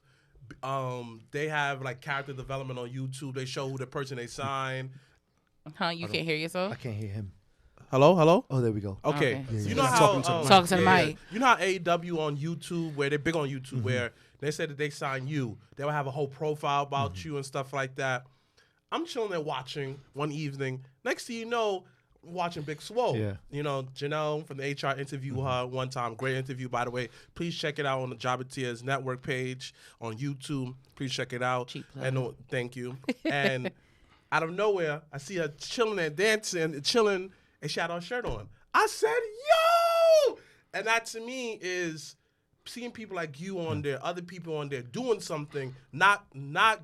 They have like character development on YouTube. They show who the person they sign. Huh? You can't hear yourself? I can't hear him. Hello? Oh, there we go. Okay. Yeah. You know how talking to the mic. You know how AEW on YouTube, where they're big on YouTube, where they said that they sign you. They will have a whole profile about you and stuff like that. I'm chilling there watching one evening. Next thing you know, watching Big Swole. Yeah. You know, Janelle from the HR interviewed her one time. Great interview, by the way. Please check it out on the Jabatiers Network page on YouTube. Please check it out. Cheap plug. And thank you. And out of nowhere, I see her chilling and dancing, chilling, and she had her shirt on. I said, yo! And that to me is seeing people like you on there, other people on there doing something, not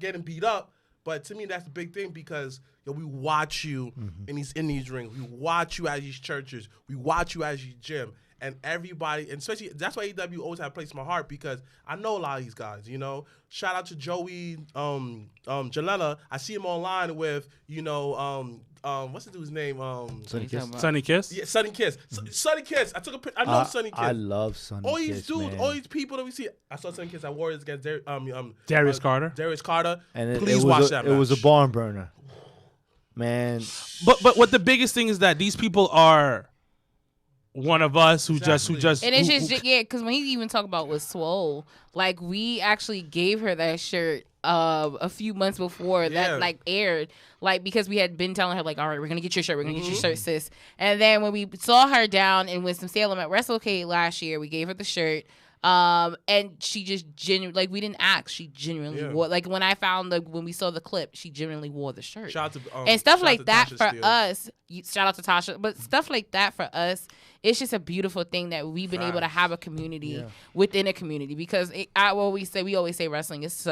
getting beat up. But to me, that's the big thing because we watch you in these rings. We watch you at these churches. We watch you at your gym. And everybody, and especially, that's why AEW always have a place in my heart because I know a lot of these guys, you know. Shout out to Joey Janelle. I see him online with, you know, what's the dude's name? Sonny Kiss. Sonny Kiss? Yeah, Sonny Kiss. Sonny Kiss. I took a picture. I know Sonny Kiss. I love Sonny Kiss, all these dudes, all these people that we see. I saw Sonny Kiss at Warriors against Darius Carter. Darius Carter. And please watch that match. It was a barn burner. Man. But what the biggest thing is that these people are one of us who just and it's just because when he even talked about with Swole, like we actually gave her that shirt a few months before that like aired, like because we had been telling her like, all right, we're gonna get your shirt, sis. And then when we saw her down in Winston-Salem at WrestleCade last year, we gave her the shirt. And she just genuinely, like, we didn't ask. She genuinely wore, like, when I found when we saw the clip, she genuinely wore the shirt. Shout out to, and stuff like that Tasha for Steele. us, shout out to Tasha, but stuff like that for us, it's just a beautiful thing that we've been able to have a community within a community because we always say wrestling is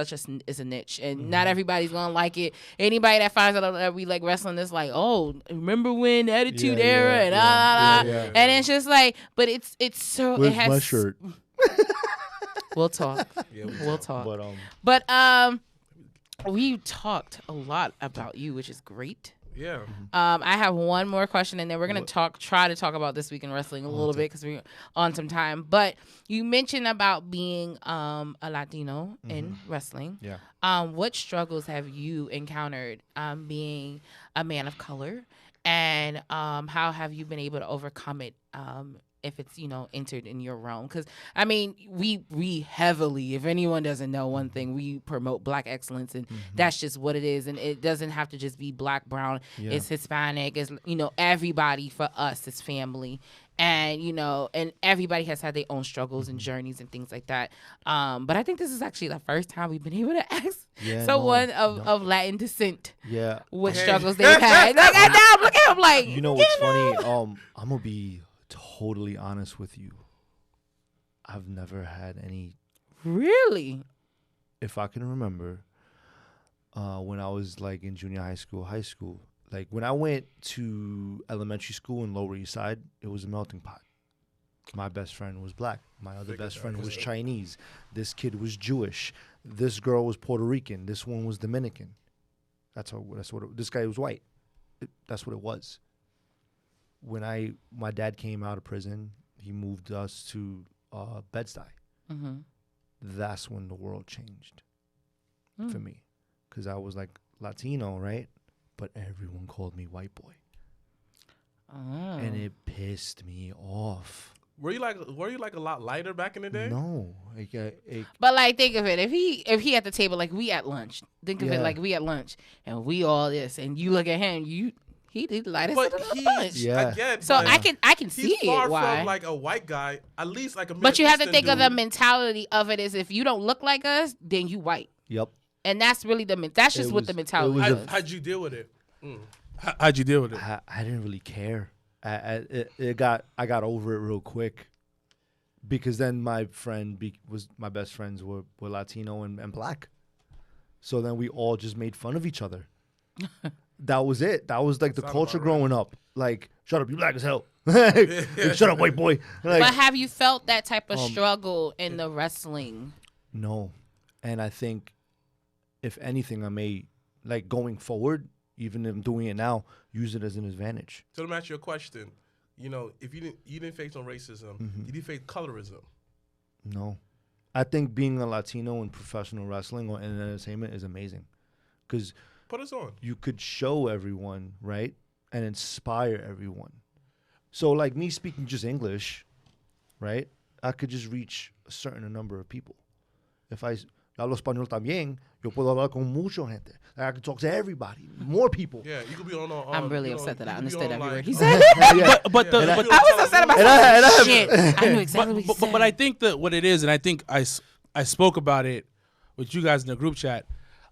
is a niche and not everybody's gonna like it. Anybody that finds out that we like wrestling is like, oh, remember when Attitude Era and and it's just like, but it's so Where's it has my shirt? We'll talk. We'll talk. But we talked a lot about you, which is great. Yeah. I have one more question, and then we're gonna try to talk about this week in wrestling a little bit because we're on some time. But you mentioned about being a Latino in wrestling. Yeah. What struggles have you encountered being a man of color, and how have you been able to overcome it? If it's, entered in your realm. Because, I mean, we heavily, if anyone doesn't know one thing, we promote Black excellence, and that's just what it is. And it doesn't have to just be Black, brown. Yeah. It's Hispanic. It's, everybody for us is family. And, and everybody has had their own struggles and journeys and things like that. But I think this is actually the first time we've been able to ask someone of Latin descent what struggles they've had. Like, I'm looking at him like, what's funny? I'm going to be totally honest with you. I've never had any. Really? If I can remember, when I was like in junior high school, like when I went to elementary school in Lower East Side, it was a melting pot. My best friend was Black. My other best friend was Chinese. This kid was Jewish. This girl was Puerto Rican. This one was Dominican. That's what. This guy was white. That's what it was. When my dad came out of prison, he moved us to Bed-Stuy. Mm-hmm. That's when the world changed for me, because I was like Latino, right? But everyone called me white boy, and it pissed me off. Were you like a lot lighter back in the day? No, But like, think of it. If he at the table, like we at lunch. Think of it like we at lunch, and we all this, and you look at him, he light us But up the he, bunch. Yeah. again, So but I can see he's far it. Why? from like a white guy, at least like a. But you have to Middle think of the Eastern dude. mentality of it is if you don't look like us, then you white, yep. and that's really that's just It what was- the it mentality was is. How'd you deal with it? How'd you deal with it? I didn't really care. I got over it real quick, because then my friend was my best friends were Latino and black, so then we all just made fun of each other. That was it. That was like the Sound culture about growing up. Like, shut up, you black as hell. Like, shut up, white boy. Like, But have you felt that type of struggle in the wrestling? no, and I think if anything, I may, like, going forward, even if I'm doing it now, use it as an advantage. So let me ask you a question. You know, if you didn't face no racism, you didn't face colorism. No, I think being a Latino in professional wrestling or in entertainment is amazing, because Put us on. you could show everyone, right, and inspire everyone. So, like me speaking just English, right, I could just reach a certain number of people. If I hablo español también, yo puedo hablar con mucha gente. Like, I can talk to everybody, more people. Yeah, you could be on. I'm really you know, upset that you I could be understood on, every word like- he said. Yeah. But the Yeah, but, you I was upset about And I have- shit. I knew exactly what he said. but I think that what it is, and I think I spoke about it with you guys in the group chat.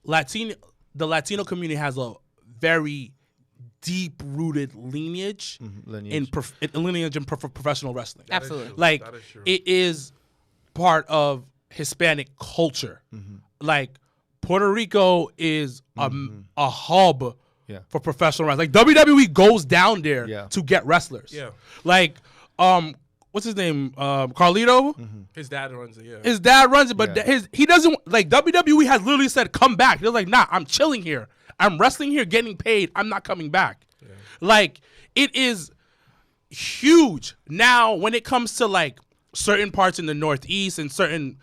The Latino community has a very deep-rooted lineage in professional wrestling. Absolutely. Like, That is true. it is part of Hispanic culture. Like, Puerto Rico is a hub Yeah. for professional wrestling. Like, WWE goes down there Yeah. to get wrestlers. Yeah. Like, what's his name? Carlito? His dad runs it. Yeah. His dad runs it, but Yeah. he doesn't, like, WWE has literally said, come back. They're like, nah, I'm chilling here. I'm wrestling here, getting paid. I'm not coming back. Like, it is huge. Now, when it comes to, like, certain parts in the Northeast and certain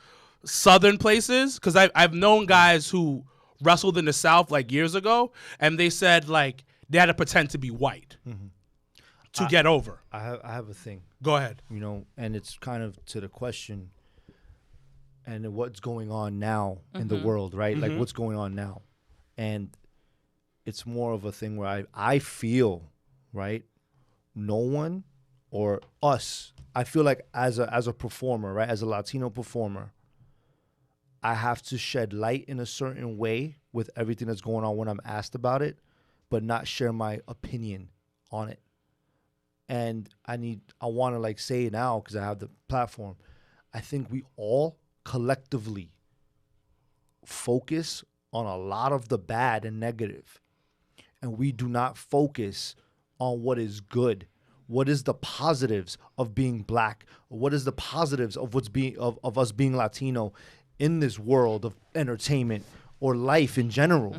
Southern places, because I've known guys who wrestled in the South, like, years ago, and they said, like, they had to pretend to be white to get over. I have a thing, Go ahead. you know, and it's kind of to the question and what's going on now in the world, right? Like, what's going on now? And it's more of a thing where I feel, right, no one or us, I feel like as a performer, right, as a Latino performer, I have to shed light in a certain way with everything that's going on when I'm asked about it, but not share my opinion on it. And I want to, like, say it now because I have the platform. I think we all collectively focus on a lot of the bad and negative, and we do not focus on what is good. What is the positives of being black? What is the positives of of us being Latino in this world of entertainment or life in general?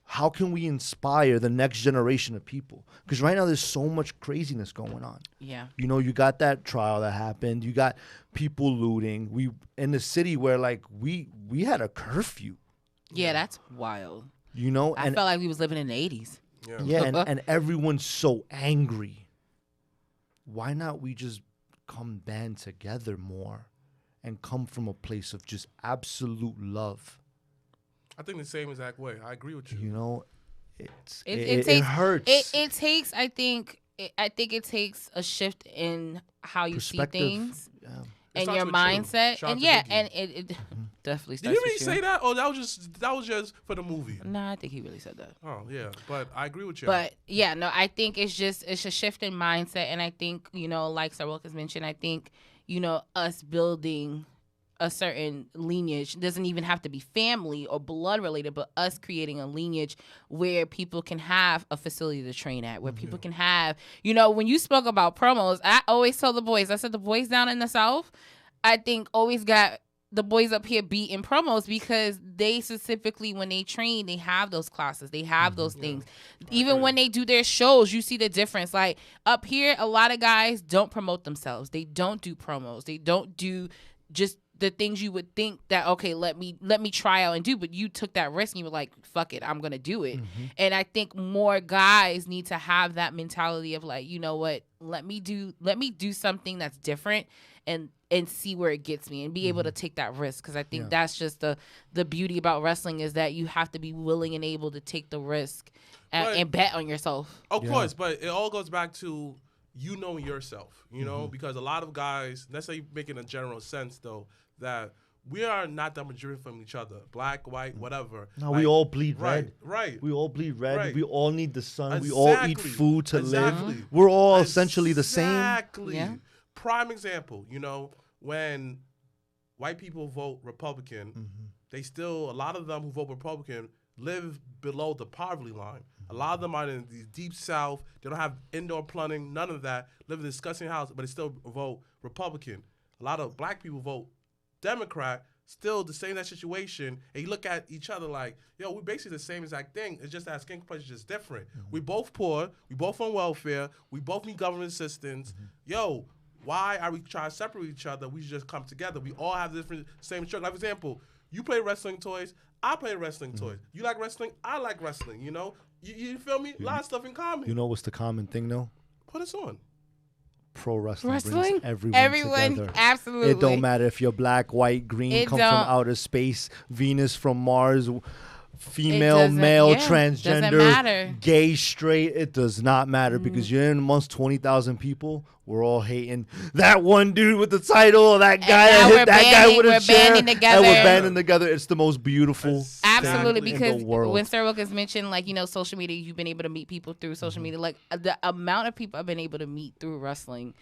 How can we inspire the next generation of people? Because right now there's so much craziness going on. Yeah. You know, you got that trial that happened. You got people looting. We in the city where, like, we had a curfew. Yeah, that's wild. You know, I felt like we was living in the 80s. yeah, and everyone's so angry. Why not we just come band together more and come from a place of just absolute love? I think the same exact way. I agree with you. You know, It it takes hurts. It takes, I think it takes a shift in how you see Perspective. things Yeah. and starts your with you. mindset. Shout out And to yeah, Biggie. and it definitely Did starts you really with you. say that? Oh, that was just for the movie. Nah, I think he really said that. Oh yeah, but I agree with you. But yeah, no, I think it's a shift in mindset, and I think, you know, like Sir Wilkins mentioned, I think, you know, us building a certain lineage doesn't even have to be family or blood related, but us creating a lineage where people can have a facility to train at, where people can have, you know, when you spoke about promos, I always tell the boys, I said the boys down in the South, I think always got the boys up here be in promos because they specifically, when they train, they have those classes, they have those things. Even when they do their shows, you see the difference. Like up here, a lot of guys don't promote themselves. They don't do promos. They don't do just the things you would think that, okay, let me try out and do, but you took that risk and you were like, fuck it, I'm gonna do it. And I think more guys need to have that mentality of like, you know what, let me do something that's different and see where it gets me and be able to take that risk, because I think that's just the beauty about wrestling, is that you have to be willing and able to take the risk and bet on yourself. Of course, but it all goes back to you knowing yourself, you know, because a lot of guys, let's say making a general sense though, that we are not that much different from each other, black, white, whatever. No, we all bleed red. Right. We all bleed red. Right. We all need the sun. Exactly. We all eat food to Exactly. live. We're all essentially the same. Exactly. Yeah. Prime example, you know, when white people vote Republican, they still, a lot of them who vote Republican live below the poverty line. A lot of them are in the deep south. They don't have indoor plumbing, none of that. Live in a disgusting house, but they still vote Republican. A lot of black people vote Democrat, still the same that situation, and you look at each other like, yo, we're basically the same exact thing. It's just that skin complexion is just different. We both poor, we both on welfare, we both need government assistance. Yo, why are we trying to separate each other? We should just come together. We all have different same struggle. Like, for example, you play wrestling toys, I play wrestling toys. You like wrestling, I like wrestling, you know? You feel me? A lot of stuff in common. You know what's the common thing though? Put us on. Pro wrestling brings everyone together. Absolutely. It don't matter if you're black, white, green, It come don't. from outer space, Venus from Mars, female, doesn't- male, yeah, doesn't transgender, matter. gay, straight. It does not matter because you're in amongst 20,000 people. We're all hating that one dude with the title, that guy now that we're hit that guy with a we're chair, banding together. and we're banding together. It's the most beautiful Absolutely, thing because in the world. when Sir Wilkins mentioned, like, you know, social media, you've been able to meet people through social media. Like, the amount of people I've been able to meet through wrestling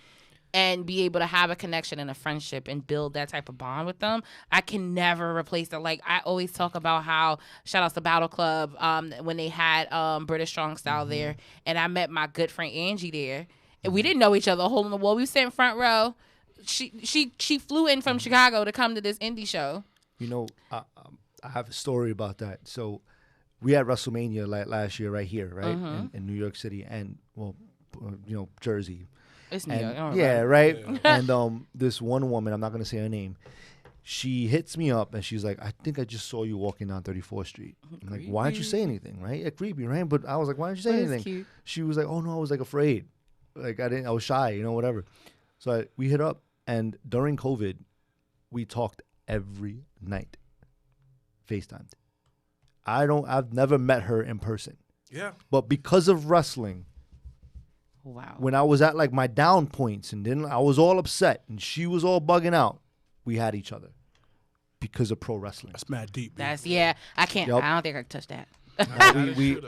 and be able to have a connection and a friendship and build that type of bond with them, I can never replace that. Like, I always talk about how, shout out to Battle Club, when they had British Strong Style there, and I met my good friend Angie there. And we didn't know each other, a hole in the wall. We sat in front row. She flew in from Chicago to come to this indie show. You know, I have a story about that. So we had WrestleMania last year right here, right? In New York City and, well, you know, Jersey. It's New And, York. I don't yeah, know. right? And this one woman, I'm not going to say her name, she hits me up and she's like, I think I just saw you walking down 34th Street. I'm like, why didn't you say anything, right? Yeah, creepy, right? But I was like, why didn't you say But it's anything? cute. She was like, oh, no, I was like afraid. Like, I was shy, you know, whatever. So we hit up, and during COVID, we talked every night, FaceTimed. I've never met her in person. Yeah. But because of wrestling, Wow. when I was at like my down points and then I was all upset and she was all bugging out, we had each other because of pro wrestling. That's mad deep. That's, yeah, I can't, Yup. I don't think I can touch that.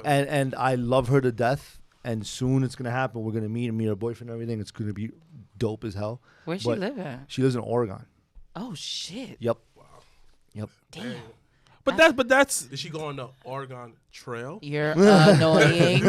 And I love her to death. And soon it's gonna happen. We're gonna meet her boyfriend and everything. It's gonna be dope as hell. Where's she But live at? She lives in Oregon. Oh, shit. Yep. Yep. Damn. But that's Did she go on the Oregon Trail? You're annoying.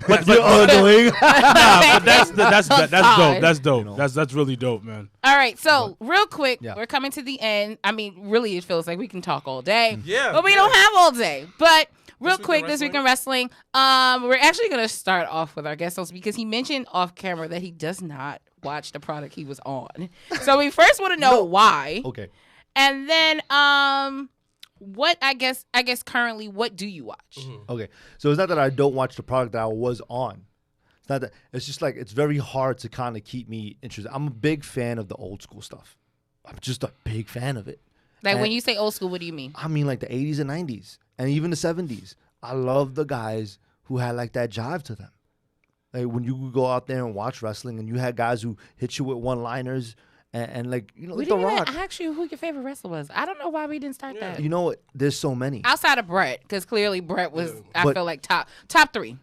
But you're annoying. but that's dope. God. That's dope. You know. That's really dope, man. All right, so real quick, Yeah. we're coming to the end. I mean, really, it feels like we can talk all day. Yeah, But we yeah. don't have all day. But real This week quick, in this week in wrestling, we're actually going to start off with our guest host because he mentioned off camera that he does not watch the product he was on. So we first want to know why. Okay. And then what I guess currently, what do you watch? Okay. So it's not that I don't watch the product that I was on. It's not that. It's just like it's very hard to kind of keep me interested. I'm a big fan of the old school stuff. I'm just a big fan of it. Like when And- you say old school, what do you mean? I mean, like the 80s and 90s and even the 70s. I love the guys who had like that jive to them. Like when you would go out there and watch wrestling and you had guys who hit you with one-liners and like, you know, We like The didn't Rock. even ask you who your favorite wrestler was. I don't know why we didn't start that. You know what? There's so many. Outside of Brett, because clearly Brett was, I But- feel like top 3.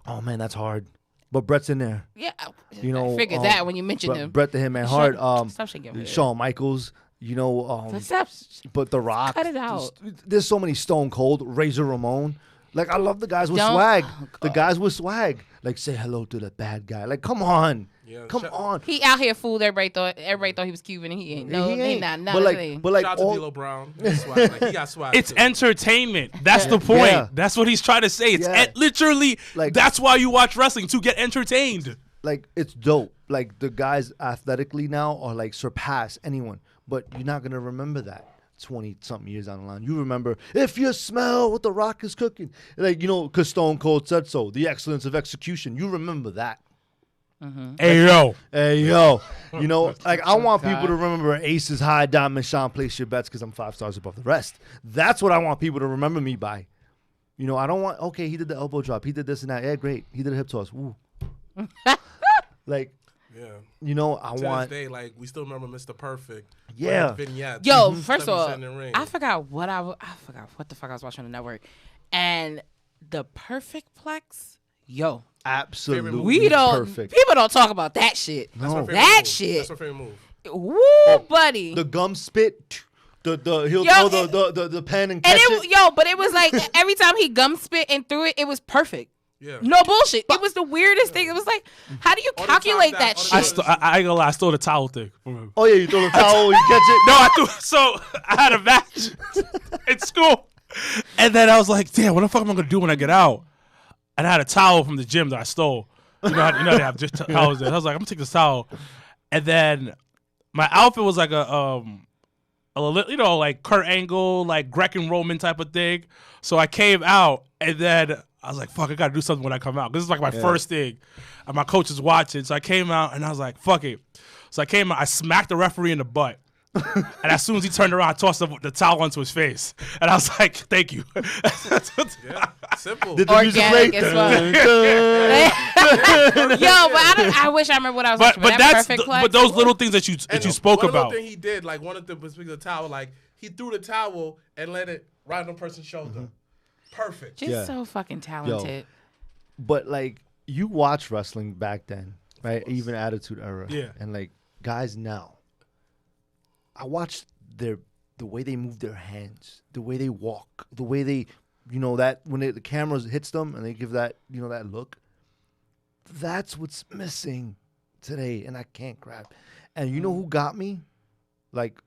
Oh, man, that's hard. But Brett's in there. Yeah, You know, I figured that when you mentioned him. Brett the Hitman Hart. Stop shaking your head. Shawn Michaels. You know, Stop. but The Rock. Cut it out. There's so many. Stone Cold, Razor Ramon. Like I love the guys with Don't- swag. oh, The God. guys with swag. Like say hello to the bad guy. Like come on. Yeah, Come on. He out here fooled everybody. Thought he was Cuban, and he ain't. No, He he ain't. not. But like Shout out to all, D'Lo Brown. He swag, like, he got swag. It's too. entertainment. That's the point. Yeah. That's what he's trying to say. It's Yeah. literally, Like- that's why you watch wrestling, to get entertained. like it's dope. Like the guys athletically now are like surpass anyone, but you're not gonna remember that 20-something years down the line. You remember if you smell what the Rock is cooking, like because Stone Cold said so. The excellence of execution. You remember that. Hey, yo. Hey yo, like I want people to remember Aces High Diamond Sean place your bets because I'm 5 stars above the rest. That's what I want people to remember me by. I don't want he did the elbow drop, he did this and that. Yeah, great. He did a hip toss. Woo. Like, Yeah. I To want. this day, like, we still remember Mr. Perfect. Yeah. Vignettes. Yo, Mm-hmm. first of all, 70 Cent in the ring. I forgot what the fuck I was watching on the network, and the Perfect Plex. Yo, Absolutely we don't. perfect. People don't talk about that shit. That's my favorite That move. shit. That's my favorite move. Woo, buddy. The gum spit. He'll Yo, throw the pen and and catch it. but it was like every time he gum spit and threw it, it was perfect. Yeah. No bullshit. It was the weirdest thing. It was like, how do you All the calculate time that that- all the shit? time- I ain't gonna lie, I stole the towel thing. Oh yeah, you throw the towel, you catch it. No, I threw. So I had a match in school, and then I was like, "Damn, what the fuck am I gonna do when I get out?" And I had a towel from the gym that I stole. You know they have just towels there. I was like, "I'm gonna take this towel," and then my outfit was like a like Kurt Angle, like Greek and Roman type of thing. So I came out, and then I was like, "Fuck, I gotta do something when I come out." This is like my first thing, and my coach is watching. So I came out, and I was like, "Fuck it." So I came out, I smacked the referee in the butt. And as soon as he turned around, I tossed the towel onto his face. And I was like, thank you. Yeah. Simple. Did the music Organic play? as well. Yo, but I wish I remember what I was watching. but that that's Perfect Plex. but those little things that you spoke one about. One thing he did, like one of them was the towel, like he threw the towel and let it right on the person's shoulder. Perfect. Just Yeah. so fucking talented. But like you watch wrestling back then, right? Even Attitude Era. Yeah. And like guys now, I watched the way they move their hands, the way they walk, the way they, that when the camera hits them and they give that, that look. That's what's missing today, and I can't grab. And you know who got me? Like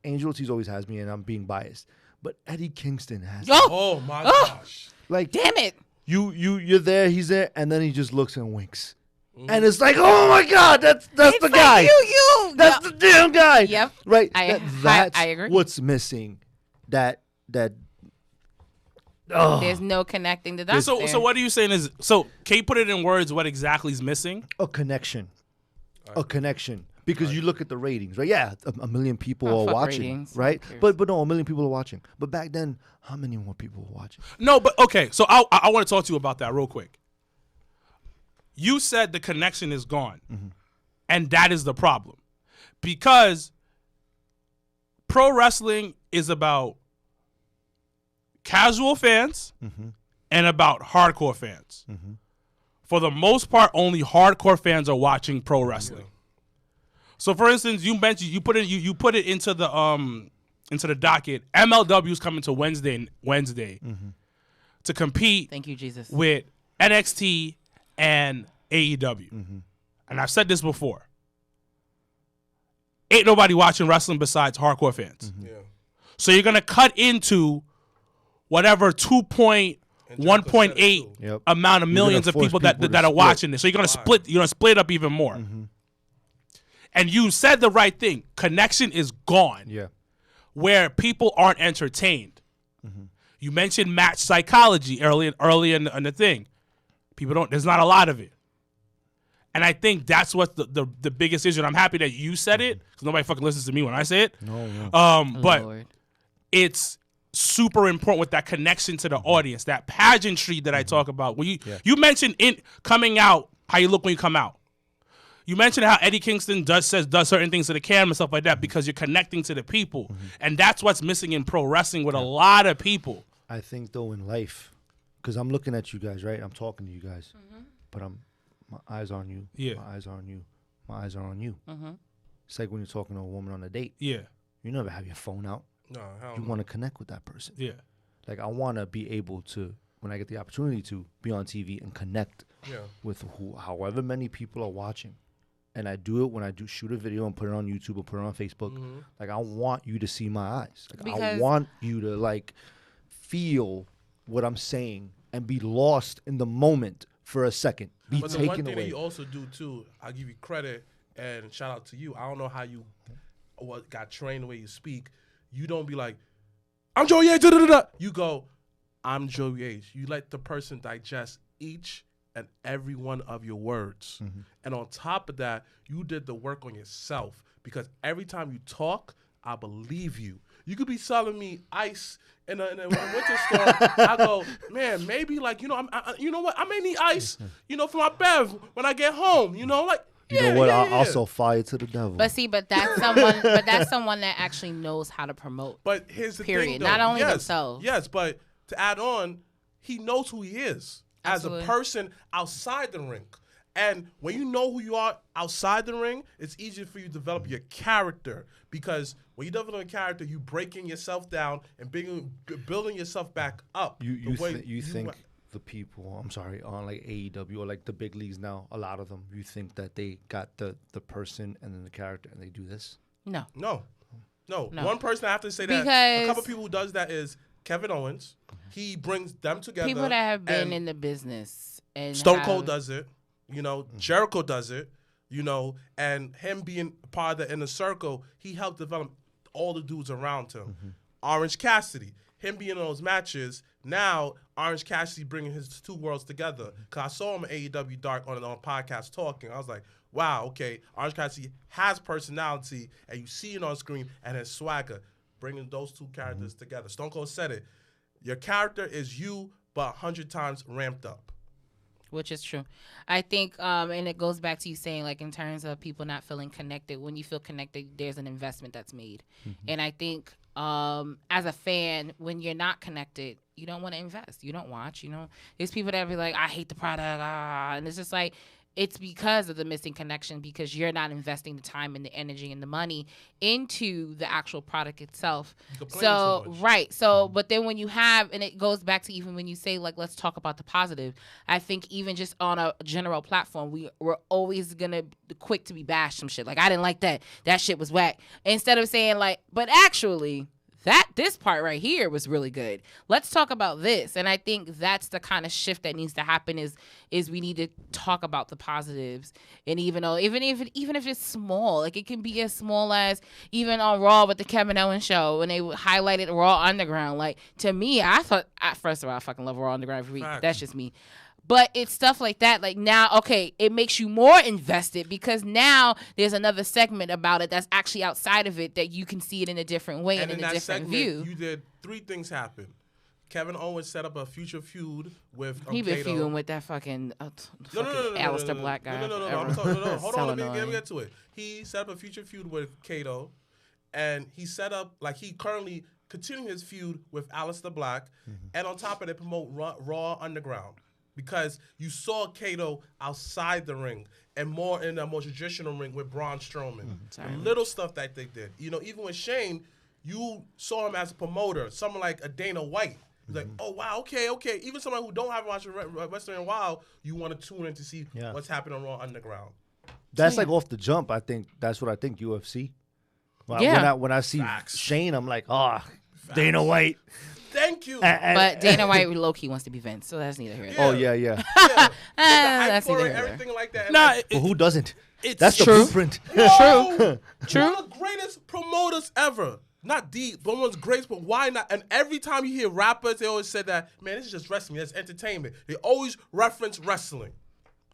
Angel Ortiz always has me, and I'm being biased. But Eddie Kingston has me. Oh my gosh. Like Damn it. you're there, he's there, and then he just looks and winks. And it's like, oh my God, that's the It's guy. like you. That's the damn guy. Yep. Right. I agree. What's missing. That There's no connecting the dots. So there. what are you saying is, so can you put it in words what exactly is missing? a connection. A connection. Because you look at the ratings, right? Yeah, a million people Oh, are fuck watching, ratings. right? Who cares? But no, a million people are watching. But back then, how many more people were watching? No, but okay. So I want to talk to you about that real quick. You said the connection is gone, and that is the problem, because pro wrestling is about casual fans and about hardcore fans. For the most part, only hardcore fans are watching pro wrestling. So, for instance, you mentioned you put it into the docket. MLW is coming to Wednesday to compete Thank you, Jesus. with NXT and AEW. And I've said this before. Ain't nobody watching wrestling besides hardcore fans. Yeah. So you're gonna cut into whatever 1.8 Yep. amount of You're millions gonna of force people people that to are watching this. So you're gonna split it up even more. And you said the right thing. Connection is gone. Yeah. Where people aren't entertained. You mentioned match psychology early in the thing. People don't. There's not a lot of it. And I think that's what the biggest issue. And I'm happy that you said it because nobody fucking listens to me when I say it. No. But Lord. it's super important with that connection to the audience, that pageantry that I talk about. When you mentioned coming out, how you look when you come out. You mentioned how Eddie Kingston does certain things to the camera and stuff like that because you're connecting to the people, and that's what's missing in pro wrestling with a lot of people. I think though in life, because I'm looking at you guys, right? I'm talking to you guys, but my eyes are on you. Yeah. My eyes are on you. My eyes are on you. It's like when you're talking to a woman on a date. Yeah, You never have your phone out. No, hell You no. want to connect with that person. yeah. Like I want to be able to, when I get the opportunity to be on TV and connect with however many people are watching. And I do it when I do shoot a video and put it on YouTube or put it on Facebook. Like, I want you to see my eyes. Like, I want you to, like, feel what I'm saying and be lost in the moment for a second. Be But the taken one thing away. that you also do, too, I'll give you credit and shout out to you. I don't know how you got trained the way you speak. You don't be like, I'm Joey H. Da-da-da-da. You go, I'm Joey H. You let the person digest each and every one of your words. And on top of that, you did the work on yourself, because every time you talk, I believe you. You could be selling me ice in a winter storm. I go, man, maybe like, you know, you know what? I may need ice, you know, for my bev when I get home, you know, like, You know what? I'll sell fire to the devil. But see, that's someone that actually knows how to promote. But here's the period. thing, though. Not only themselves. Yes, but to add on, he knows who he is Absolutely. as a person outside the ring. And when you know who you are outside the ring, it's easier for you to develop your character, because when you develop a character, you breaking yourself down and building yourself back up. You think the people, I'm sorry, on like AEW or like the big leagues now, a lot of them, you think that they got the person and then the character and they do this? No. One person I have to say that a couple people who does that is Kevin Owens. He brings them together. People that have been in the business and Stone Cold does it. You know, Jericho does it. You know, and him being part of the inner circle, he helped develop all the dudes around him. Orange Cassidy, him being in those matches. Now, Orange Cassidy bringing his two worlds together. Because I saw him at AEW Dark on a podcast talking. I was like, wow, okay, Orange Cassidy has personality, and you see it on screen, and his swagger, bringing those two characters together. Stone Cold said it. Your character is you, but 100 times ramped up. Which is true. I think, and it goes back to you saying, like, in terms of people not feeling connected, when you feel connected, there's an investment that's made. And I think as a fan, when you're not connected, you don't want to invest. You don't watch, you know. There's people that be like, I hate the product, and it's just like, it's because of the missing connection, because you're not investing the time and the energy and the money into the actual product itself. So, right. So, but then when you have, and it goes back to even when you say, like, let's talk about the positive, I think even just on a general platform, we're always going to be quick to be bashed some shit. Like, I didn't like that. That shit was whack. Instead of saying, like, but actually, this part right here was really good. Let's talk about this. And I think that's the kind of shift that needs to happen is we need to talk about the positives. And even if it's small, like it can be as small as even on Raw with the Kevin Owens show when they highlighted Raw Underground. Like, to me, I thought, first of all, I fucking love Raw Underground every week. That's just me. But it's stuff like that. Like, now, okay, it makes you more invested because now there's another segment about it that's actually outside of it that you can see it in a different way and in a different view. You did 3 things happen. Kevin Owens set up a future feud with he been feuding with that fucking Aleister Black guy. No. Hold on, let me get to it. He set up a future feud with Kato, and he set up, like, he currently continuing his feud with Aleister Black, and on top of it, promote Raw Underground. Because you saw Kato outside the ring and more in a more traditional ring with Braun Strowman. The little stuff that they did. You know, even with Shane, you saw him as a promoter, someone like a Dana White. He's like, oh, wow, okay. Even someone who don't have watched wrestling in a while, you want to tune in to see what's happening on Raw Underground. That's like off the jump. I think that's what I think UFC. When I see Shane, I'm like, Dana White. Thank you. But Dana White low-key wants to be Vince, so that's neither here nor there. Oh, yeah. That's neither here nor there. Everything like that. Well, who doesn't? That's true. the blueprint. True. One of the greatest promoters ever. Not but one of the greatest, but why not? And every time you hear rappers, they always say that, man, this is just wrestling. That's entertainment. They always reference wrestling.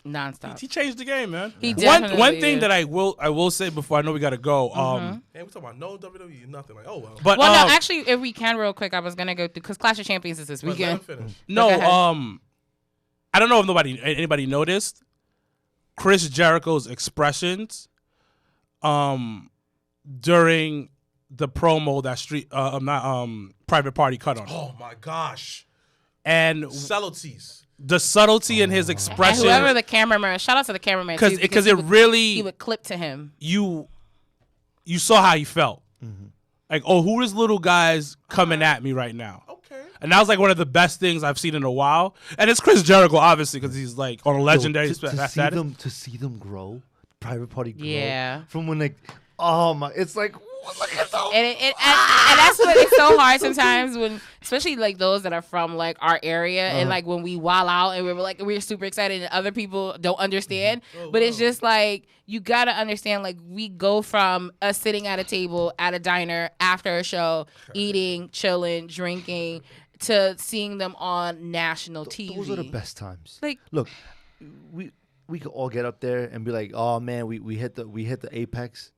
Nonstop. He changed the game, man. He definitely one thing that I will say before I know we gotta go. Hey, we talking about no WWE, nothing like. Oh well. But no, actually, if we can, real quick, I was gonna go through because Clash of Champions is this weekend. No, I don't know if anybody noticed Chris Jericho's expressions, during the promo that Private Party cut on. Oh my gosh. And subtleties. The subtlety in his expression. And whoever the cameraman, shout out to the cameraman too, because he would clip to him. You saw how he felt. Like, who is little guys coming at me right now? Okay. And that was like one of the best things I've seen in a while. And it's Chris Jericho, obviously, because he's like on a legendary status. To see them grow, Private Party grow. Yeah. From when like, oh my, it's like, look at those. And that's what it's so hard sometimes when, especially like those that are from like our area, and like when we wild out and we're super excited and other people don't understand. But it's just like you gotta understand, like we go from us sitting at a table at a diner after a show, eating, chilling, drinking, to seeing them on national TV. Those are the best times. Like, look, we could all get up there and be like, oh man, we hit the apex.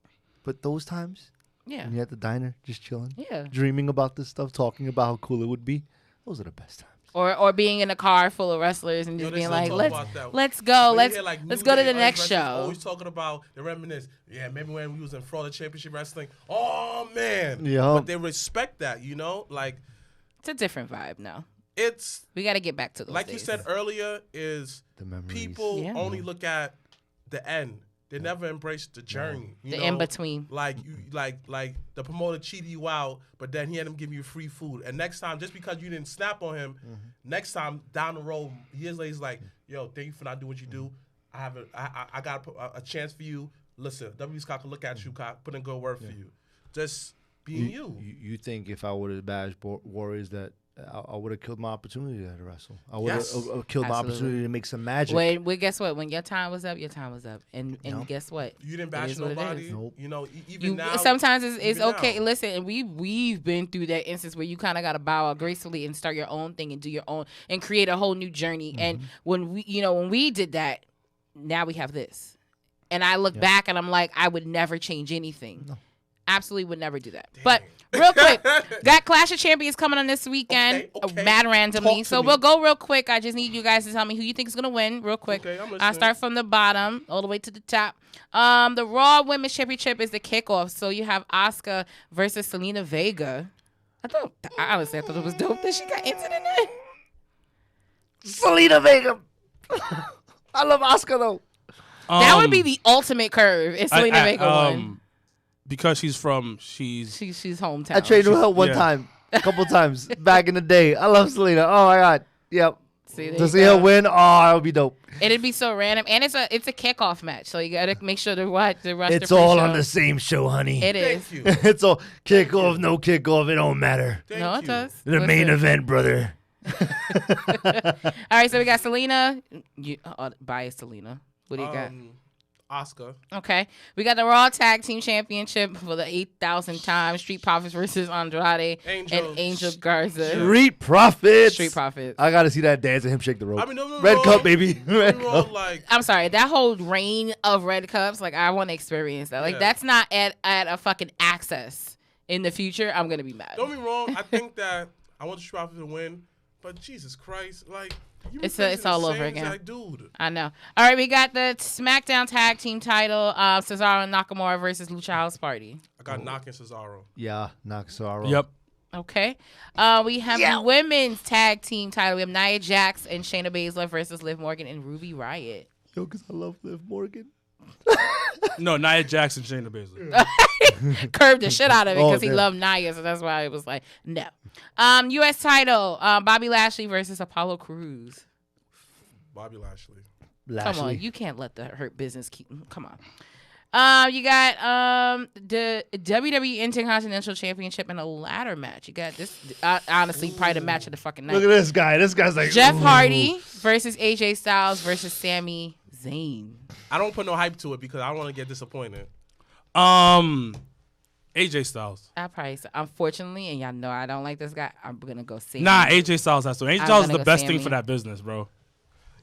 But those times. yeah, And you're at the diner, just chilling, yeah. dreaming about this stuff, talking about how cool it would be. Those are the best times. Or being in a car full of wrestlers and just being like, let's go, When you let's hear, like, let's New go to Day, the all next these wrestlers show. Always talking about the reminisce. Yeah, maybe when we was in Florida Championship Wrestling. Oh man, Yeah. But they respect that, you know, like It's a different vibe now. it's We got to get back to those like days. you said earlier. Is The memories. people Yeah. only look at the end. They never embrace the journey. You The know? in-between. Like you, like the promoter cheated you out, but then he had him give you free food. And next time, just because you didn't snap on him, next time down the road, years later, he's like, "Yo, thank you for not doing what you do. I got a chance for you. Listen, W. Scott can look at you, put in good word for you. Just being you. You think if I would have bashed Warriors that I would have killed my opportunity to wrestle. I would have Yes. killed my Absolutely. opportunity to make some magic. When guess what? When your time was up, your time was up. And guess what? You didn't It bash is what it nobody. is. Nope. You know, even You now. sometimes it's even okay. now. Listen, and we've been through that instance where you kind of got to bow out gracefully and start your own thing and do your own and create a whole new journey. And when we did that, now we have this. And I look back and I'm like, I would never change anything. No. Absolutely would never do that. But real quick, got Clash of Champions coming on this weekend, Okay. mad randomly. Talk to So me. we'll go real quick. I just need you guys to tell me who you think is gonna win, real quick. Okay, I'm I'll listening. start from the bottom all the way to the top. The Raw Women's Championship is the kickoff. So you have Asuka versus Selena Vega. Honestly, I thought it was dope that she got into the net. Selena Vega. I love Asuka though. That would be the ultimate curve if Selena Vega won. Because she's She's hometown. I trained with her one yeah. time, a couple times back in the day. I love Selena. Oh my god. Yep. See, there To you see go. her win, that would be dope. It'd be so random, and it's a kickoff match, so you gotta make sure to watch the rest. It's all on the same show, honey. It is. Thank you. It's all kickoff, no kickoff. It don't matter. Thank No, it you. does. The main event, brother. All right, so we got Selena. Bias Selena. What do you got? Oscar. Okay, we got the Raw Tag Team Championship for the 8,000th time. Street Profits versus Andrade and Angel Garza. Street Profits. Street Profits. I gotta see that dance and him shake the rope. I mean, don't Red Cup, baby. Red wrong, Cup. like I'm sorry, that whole reign of red cups, like I want to experience that. Like Yeah. that's not at a fucking Access in the future. I'm gonna be mad. don't be wrong. I think that I want the Street Profits to win, but Jesus Christ, like you It's replacing the all same over again. exact dude. I know. All right, we got the SmackDown Tag Team title, Cesaro and Nakamura versus Lucha House Party. I got knocking Cesaro. Yeah, Nakamura. Yep. Okay. We have the Women's Tag Team title. We have Nia Jax and Shayna Baszler versus Liv Morgan and Ruby Riott. Yo, because I love Liv Morgan. No, Nia Jackson, Shayna Baszler. Curved the shit out of it because he damn. loved Nia, so that's why it was like, no. U.S. title, Bobby Lashley versus Apollo Crews. Bobby Lashley. Come on, you can't let the Hurt Business keep. Come on. You got the WWE Intercontinental Championship in a ladder match. You got this. Honestly, probably the match of the fucking night. Look at this guy. This guy's like Jeff ooh. Hardy versus AJ Styles versus Sami Zayn. I don't put no hype to it because I don't want to get disappointed. AJ Styles. I probably, unfortunately, and y'all know I don't like this guy. I'm gonna go Sami. Nah, AJ Styles has to. AJ I'm Styles is gonna the go best thing Sami. for that business, bro.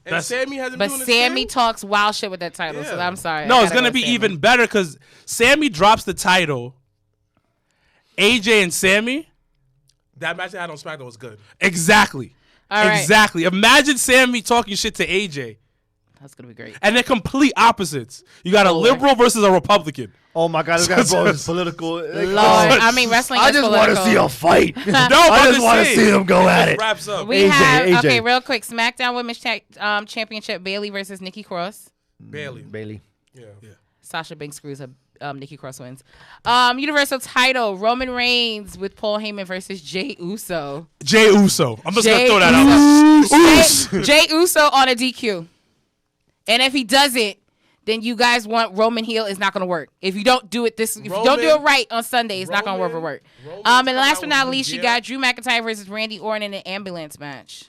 And Sammy hasn't But been doing Sammy his thing? talks wild shit with that title, so Yeah. I'm sorry. No, I it's gotta gonna go be Sami. even better because Sammy drops the title. AJ and Sammy. That match I had on SmackDown was good. Exactly. All right. Exactly. Imagine Sammy talking shit to AJ. That's gonna be great. And they're complete opposites. You got a Lord. liberal versus a Republican. Oh my god, this guy bro is political. Lord, I mean wrestling. I is just want to political. see a fight. No, I just want to see them go at it. Wraps up. We AJ, have AJ. okay, real quick. SmackDown Women's Championship: Bailey versus Nikki Cross. Bailey. Bailey. Yeah. Sasha Banks screws her Nikki Cross wins. Universal title, Roman Reigns with Paul Heyman versus Jey Uso. Jey Uso. I'm just gonna throw that out. Jey Uso on a DQ. And if he does it, then you guys want Roman heel. It's not gonna work. If you don't do it if you don't do it right on Sunday, it's not gonna work. And last but not least, you got Drew McIntyre versus Randy Orton in an ambulance match.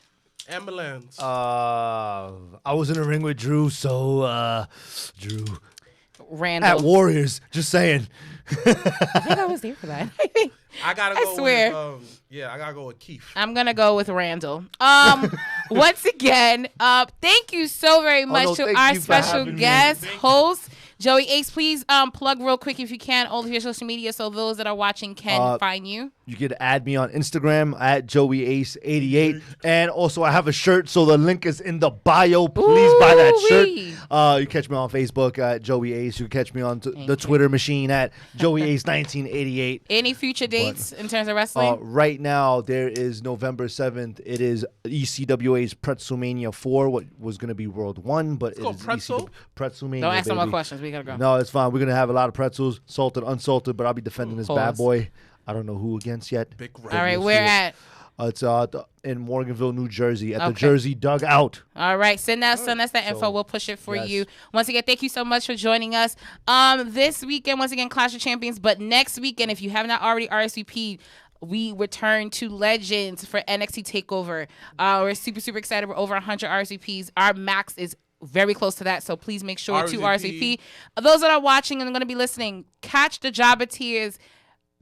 Ambulance. I was in the ring with Drew, so Drew. Randall. At Warriors, just saying. I think I was there for that. I gotta go. I gotta go with Keith. I'm gonna go with Randall. Once again, thank you so very much to our special guest host. Joey Ace, please plug real quick if you can all of your social media so those that are watching can find you. You can add me on Instagram at JoeyAce88. And also I have a shirt, so the link is in the bio. Please buy that shirt. You catch me on Facebook at Joey Ace. You can catch me on the Twitter machine at JoeyAce1988. Any future dates in terms of wrestling? Right now, there is November 7th. It is ECWA's Pretzelmania 4, what was going to be World 1, but it is Pretzelmania. Don't ask no more questions. We gotta go. No, it's fine. We're gonna have a lot of pretzels, salted, unsalted, but I'll be defending this bad boy. I don't know who against yet. Big all right, where at? It's in Morganville, New Jersey, at the Jersey Dugout. All right, send us that info. We'll push it for you. Once again, thank you so much for joining us. This weekend, once again, Clash of Champions. But next weekend, if you have not already RSVP'd, we return to Legends for NXT TakeOver. We're super, super excited. We're over 100 RSVPs. Our max is very close to that, so please make sure to RSVP. Those that are watching and going to be listening, catch the Jabba Tears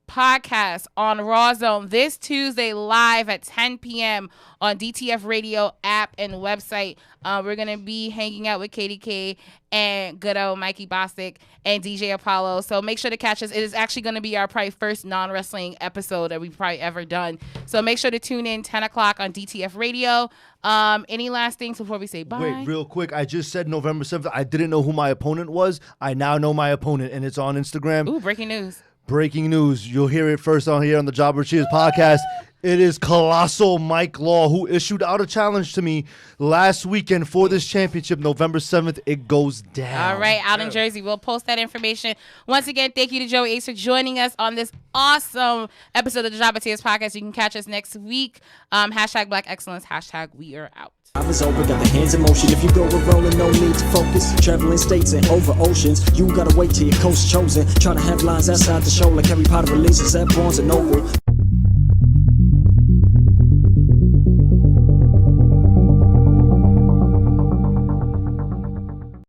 podcast on Raw Zone this Tuesday live at 10 p.m. on DTF Radio app and website. We're going to be hanging out with KDK and good old Mikey Bostic and DJ Apollo. So make sure to catch us. It is actually going to be our probably first non-wrestling episode that we've probably ever done. So make sure to tune in 10 o'clock on DTF Radio. Any last things before we say bye? Wait, real quick. I just said November 7th. I didn't know who my opponent was. I now know my opponent, and it's on Instagram. Ooh, breaking news. Breaking news. You'll hear it first on here on the Jobber Cheers podcast. It is Colossal Mike Law, who issued out a challenge to me last weekend for this championship. November 7th, it goes down. All right, out in Jersey. We'll post that information. Once again, thank you to Joey Ace for joining us on this awesome episode of the Jabba Tears podcast. You can catch us next week. Hashtag Black Excellence. Hashtag We Are Out. I was over, got the hands in motion. If you go with rolling, no need to focus. Traveling states and over oceans. You gotta wait till your coast chosen. Trying to have lines outside the show like Harry Potter releases at Barnes & Noble.